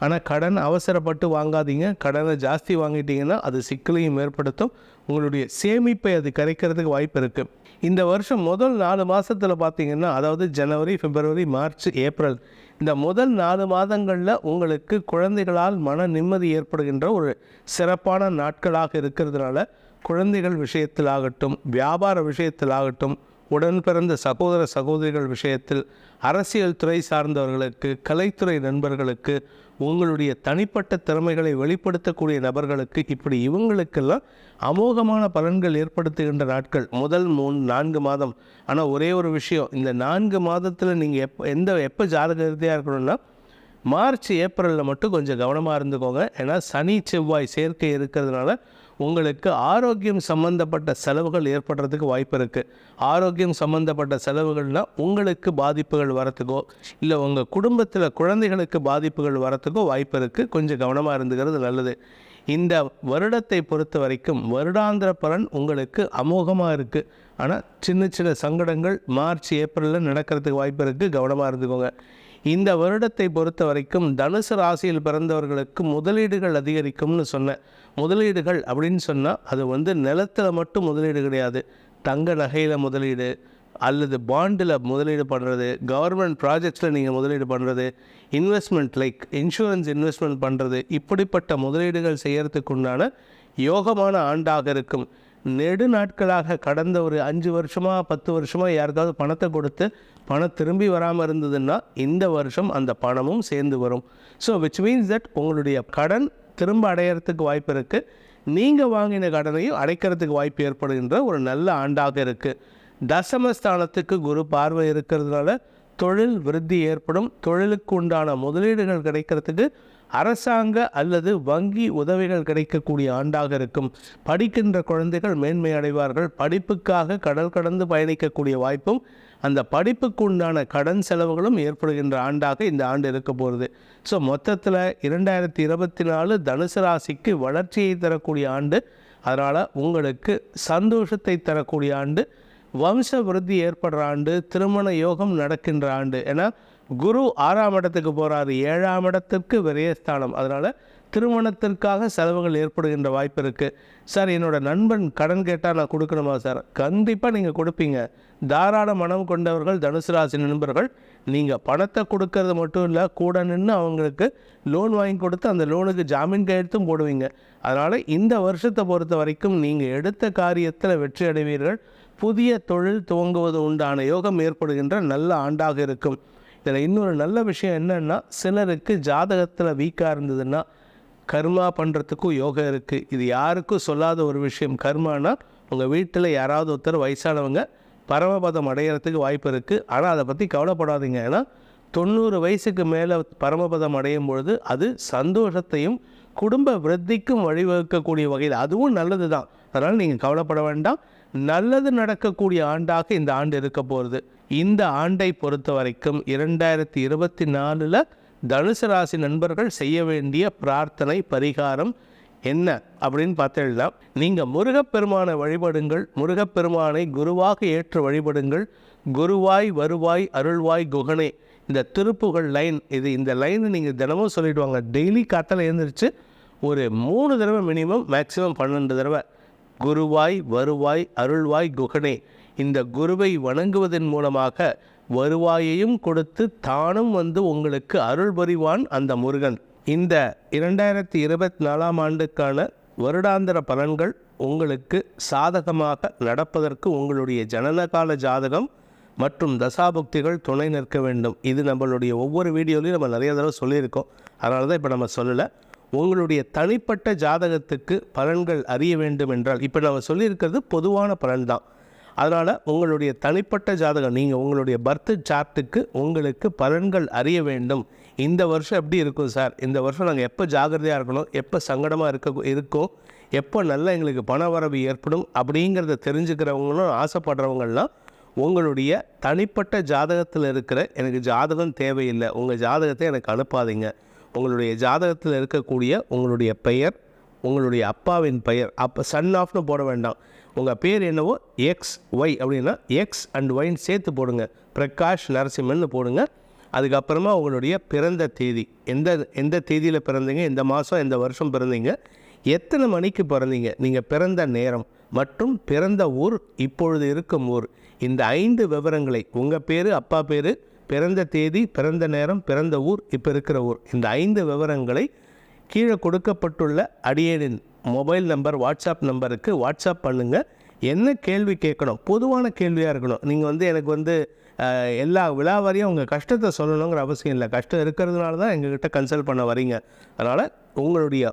ஆனால் கடன் அவசரப்பட்டு வாங்காதீங்க. கடனை ஜாஸ்தி வாங்கிட்டீங்கன்னா அது சிக்கலையும் ஏற்படுத்தும். உங்களுடைய சேமிப்பை அது கரைக்கிறதுக்கு வாய்ப்பு இருக்குது. இந்த வருஷம் முதல் 4 மாதத்தில் பார்த்தீங்கன்னா, அதாவது ஜனவரி, பிப்ரவரி, மார்ச், ஏப்ரல், இந்த முதல் 4 மாதங்களில் உங்களுக்கு குழந்தைகளால் மன நிம்மதி ஏற்படுகின்ற ஒரு சிறப்பான நாட்களாக இருக்கிறதுனால குழந்தைகள் விஷயத்திலாகட்டும், வியாபார விஷயத்திலாகட்டும், உடன் பிறந்த சகோதர சகோதரிகள் விஷயத்தில், அரசியல் துறை சார்ந்தவர்களுக்கு, கலைத்துறை நண்பர்களுக்கு, உங்களுடைய தனிப்பட்ட திறமைகளை வெளிப்படுத்தக்கூடிய நபர்களுக்கு, இப்படி இவங்களுக்கெல்லாம் அமோகமான பலன்கள் ஏற்படுத்துகின்ற நாட்கள் முதல் 4 மாதம். ஆனால் ஒரே ஒரு விஷயம், இந்த 4 மாதத்தில் நீங்கள் எப்போ ஜாதக ரீதியாக இருக்கணும்னா மார்ச், ஏப்ரலில் மட்டும் கொஞ்சம் கவனமாக இருந்துக்கோங்க. ஏன்னா சனி செவ்வாய் சேர்க்கை இருக்கிறதுனால உங்களுக்கு ஆரோக்கியம் சம்பந்தப்பட்ட செலவுகள் ஏற்படுறதுக்கு வாய்ப்பு இருக்குது. ஆரோக்கியம் சம்பந்தப்பட்ட செலவுகள்னால் உங்களுக்கு பாதிப்புகள் வரத்துக்கோ இல்லை உங்கள் குடும்பத்தில் குழந்தைகளுக்கு பாதிப்புகள் வரத்துக்கோ வாய்ப்பு இருக்குது. கொஞ்சம் கவனமாக இருந்துக்கிறது நல்லது. இந்த வருடத்தை பொறுத்த வரைக்கும் வருடாந்திர பலன் உங்களுக்கு அமோகமாக இருக்குது. ஆனால் சின்ன சின்ன சங்கடங்கள் மார்ச், ஏப்ரலில் நடக்கிறதுக்கு வாய்ப்பு இருக்குது. கவனமாக இருந்துக்கோங்க. இந்த வருடத்தை பொறுத்த வரைக்கும் தனுசு ராசியில் பிறந்தவர்களுக்கு முதலீடுகள் அதிகரிக்கும்னு சொன்னேன். முதலீடுகள் அப்படின்னு சொன்னால் அது நிலத்தில் மட்டும் முதலீடு கிடையாது. தங்க நகையில் முதலீடு அல்லது பாண்டில் முதலீடு பண்ணுறது, கவர்மெண்ட் ப்ராஜெக்ட்ஸில் நீங்கள் முதலீடு பண்ணுறது, இன்வெஸ்ட்மெண்ட் லைக் இன்சூரன்ஸ் இன்வெஸ்ட்மெண்ட் பண்ணுறது, இப்படிப்பட்ட முதலீடுகள் செய்கிறதுக்கு உண்டான யோகமான ஆண்டாக இருக்கும். நெடு நாட்களாக கடந்த ஒரு 5 வருஷமாக 10 வருஷமாக யாருக்காவது பணத்தை கொடுத்து பணம் திரும்பி வராமல் இருந்ததுன்னா இந்த வருஷம் அந்த பணமும் சேர்ந்து வரும். ஸோ விச் மீன்ஸ் தட் உங்களுடைய கடன் திரும்ப அடையிறதுக்கு வாய்ப்பு இருக்குது. நீங்கள் வாங்கின கடனையும் அடைக்கிறதுக்கு வாய்ப்பு ஏற்படுகின்ற ஒரு நல்ல ஆண்டாக இருக்குது. தசமஸ்தானத்துக்கு குரு பார்வை இருக்கிறதுனால தொழில் விருத்தி ஏற்படும். தொழிலுக்கு உண்டான முதலீடுகள் கிடைக்கிறதுக்கு அரசாங்க அல்லது வங்கி உதவிகள் கிடைக்கக்கூடிய ஆண்டாக இருக்கும். படிக்கின்ற குழந்தைகள் மேன்மை அடைவார்கள். படிப்புக்காக கடல் கடந்து பயணிக்கக்கூடிய வாய்ப்பும் அந்த படிப்புக்கு உண்டான கடன் செலவுகளும் ஏற்படுகின்ற ஆண்டாக இந்த ஆண்டு இருக்க போகிறது. ஸோ மொத்தத்தில் 2024 தனுசு ராசிக்கு வளர்ச்சியை தரக்கூடிய ஆண்டு. அதனால் உங்களுக்கு சந்தோஷத்தை தரக்கூடிய ஆண்டு, வம்ச விருத்தி ஏற்படுற ஆண்டு, திருமண யோகம் நடக்கின்ற ஆண்டு. ஏன்னா குரு 6ஆம் இடத்துக்கு போகிறாரு, 7ஆம் இடத்துக்கு விரயஸ்தானம். அதனால் திருமணத்திற்காக செலவுகள் ஏற்படுகின்ற வாய்ப்பு இருக்குது. சார், என்னோடய நண்பன் கடன் கேட்டால் நான் கொடுக்கணுமா சார்? கண்டிப்பாக நீங்கள் கொடுப்பீங்க. தாராள மனம் கொண்டவர்கள் தனுசு ராசி நண்பர்கள் நீங்கள் பணத்தை கொடுக்கறது மட்டும் இல்லை, கூட நின்று அவங்களுக்கு லோன் வாங்கி கொடுத்து அந்த லோனுக்கு ஜாமீன் கையெழுத்தும் போடுவீங்க. அதனால் இந்த வருஷத்தை பொறுத்த வரைக்கும் நீங்கள் எடுத்த காரியத்தில் வெற்றி அடைவீர்கள். புதிய தொழில் துவங்குவது உண்டான யோகம் ஏற்படுகின்ற நல்ல ஆண்டாக இருக்கும். இதில் இன்னொரு நல்ல விஷயம் என்னென்னா, சிலருக்கு ஜாதகத்தில் வீக்காக இருந்ததுன்னா கர்மா பண்ணுறதுக்கும் யோகம் இருக்குது. இது யாருக்கும் சொல்லாத ஒரு விஷயம். கர்மானா உங்கள் வீட்டில் யாராவது ஒருத்தர் வயசானவங்க பரமபதம் அடையிறதுக்கு வாய்ப்பு இருக்குது. ஆனால் அதை பற்றி கவலைப்படாதீங்க. ஏன்னா 90 வயசுக்கு மேலே பரமபதம் அடையும் பொழுது அது சந்தோஷத்தையும் குடும்ப விருத்திக்கும் வழிவகுக்கக்கூடிய வகையில் அதுவும் நல்லது தான். அதனால் நீங்கள் கவலைப்பட வேண்டாம். நல்லது நடக்கக்கூடிய ஆண்டாக இந்த ஆண்டு இருக்க போகிறது. இந்த ஆண்டை பொறுத்த வரைக்கும் 2024 தனுசு ராசி நண்பர்கள் செய்ய வேண்டிய பிரார்த்தனை பரிகாரம் என்ன அப்படின்னு பார்த்தீங்கன்னா, நீங்கள் முருகப்பெருமானை வழிபடுங்கள். முருகப்பெருமானை குருவாக ஏற்று வழிபடுங்கள். குருவாய் வருவாய் அருள்வாய் குகனே, இந்த திருப்புகழ் லைன் இது. இந்த லைன் நீங்கள் தினமும் சொல்லிவிடுவாங்க. டெய்லி காத்தால எழுந்திரிச்சு ஒரு 3 தடவை மினிமம், மேக்ஸிமம் 12 தடவை குருவாய் வருவாய் அருள்வாய் குகனே. இந்த குருவை வணங்குவதன் மூலமாக வருவாயையும் கொடுத்து தானும் வந்து உங்களுக்கு அருள் புரிவான் அந்த முருகன். இந்த 2024 ஆண்டுக்கான வருடாந்திர பலன்கள் உங்களுக்கு சாதகமாக நடப்பதற்கு உங்களுடைய ஜனனகால ஜாதகம் மற்றும் தசாபுக்திகள் துணை நிற்க வேண்டும். இது நம்மளுடைய ஒவ்வொரு வீடியோலையும் நம்ம நிறைய தடவை சொல்லியிருக்கோம். அதனால தான் இப்போ நம்ம சொல்லலை. உங்களுடைய தனிப்பட்ட ஜாதகத்துக்கு பலன்கள் அறிய வேண்டும் என்றால், இப்போ நம்ம சொல்லியிருக்கிறது பொதுவான பலன் தான். அதனால் உங்களுடைய தனிப்பட்ட ஜாதகம், நீங்கள் உங்களுடைய பர்த் சார்ட்டுக்கு உங்களுக்கு பலன்கள் அறிய வேண்டும். இந்த வருஷம் எப்படி இருக்கும் சார், இந்த வருஷம் நாங்கள் எப்போ ஜாகிரதையாக இருக்கணும், எப்போ சங்கடமாக இருக்கோம், எப்போ நல்லா எங்களுக்கு பண வரவு ஏற்படும் அப்படிங்கிறத தெரிஞ்சுக்கிறவங்களும் ஆசைப்படுறவங்கள்லாம் உங்களுடைய தனிப்பட்ட ஜாதகத்தில் இருக்கிற எனக்கு ஜாதகம் தேவையில்லை, உங்கள் ஜாதகத்தை எனக்கு அனுப்பாதீங்க. உங்களுடைய ஜாதகத்தில் இருக்கக்கூடிய உங்களுடைய பெயர், உங்களுடைய அப்பாவின் பெயர், அப்போ சன் ஆஃப்னு போட வேண்டாம். உங்கள் பேர் என்னவோ XY அப்படின்னா X அண்ட் Yன்னு சேர்த்து போடுங்க. பிரகாஷ் நரசிம்மன்னு போடுங்க. அதுக்கப்புறமா உங்களுடைய பிறந்த தேதி, எந்த தேதியில் பிறந்தீங்க, எந்த மாதம் எந்த வருஷம் பிறந்தீங்க, எத்தனை மணிக்கு பிறந்தீங்க, நீங்கள் பிறந்த நேரம் மற்றும் பிறந்த ஊர், இப்பொழுது இருக்கும் ஊர், இந்த 5 விவரங்களை, உங்கள் பேர், அப்பா பேர், பிறந்த தேதி, பிறந்த நேரம், பிறந்த ஊர், இப்போ இருக்கிற ஊர், இந்த 5 விவரங்களை கீழே கொடுக்கப்பட்டுள்ள அடியேனின் மொபைல் நம்பர், வாட்ஸ்அப் நம்பருக்கு வாட்ஸ்அப் பண்ணுங்கள். என்ன கேள்வி கேட்கணும், பொதுவான கேள்வியாக இருக்கணும். நீங்கள் எனக்கு எல்லா விழாவாரியும் உங்கள் கஷ்டத்தை சொல்லணுங்கிற அவசியம் இல்லை. கஷ்டம் இருக்கிறதுனால தான் எங்ககிட்ட கன்சல்ட் பண்ண வரீங்க. அதனால் உங்களுடைய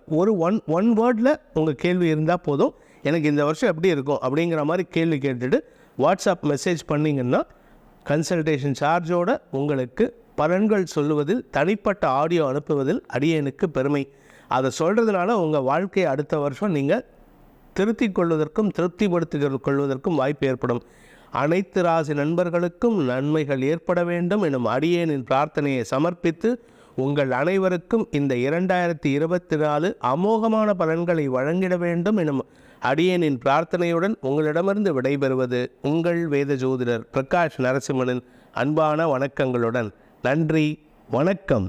ஒன் வேர்டில் உங்கள் கேள்வி இருந்தால் போதும். எனக்கு இந்த வருஷம் எப்படி இருக்கும் அப்படிங்கிற மாதிரி கேள்வி கேட்டுட்டு வாட்ஸ்அப் மெசேஜ் பண்ணிங்கன்னா கன்சல்டேஷன் சார்ஜோடு உங்களுக்கு பலன்கள் சொல்லுவதில், தனிப்பட்ட ஆடியோ அனுப்புவதில் அடியேனுக்கு பெருமை. அதை சொல்கிறதுனால உங்கள் வாழ்க்கையை அடுத்த வருஷம் நீங்கள் திருத்திக் கொள்வதற்கும் திருப்திப்படுத்திக் கொள்வதற்கும் வாய்ப்பு ஏற்படும். அனைத்து ராசி நண்பர்களுக்கும் நன்மைகள் ஏற்பட வேண்டும் எனும் அடியேனின் பிரார்த்தனையை சமர்ப்பித்து உங்கள் அனைவருக்கும் இந்த 2024 அமோகமான பலன்களை வழங்கிட வேண்டும் எனும் அடியேனின் பிரார்த்தனையுடன் உங்களிடமிருந்து விடைபெறுவது உங்கள் வேத ஜோதிடர் பிரகாஷ் நரசிம்மனின் அன்பான வணக்கங்களுடன். நன்றி, வணக்கம்.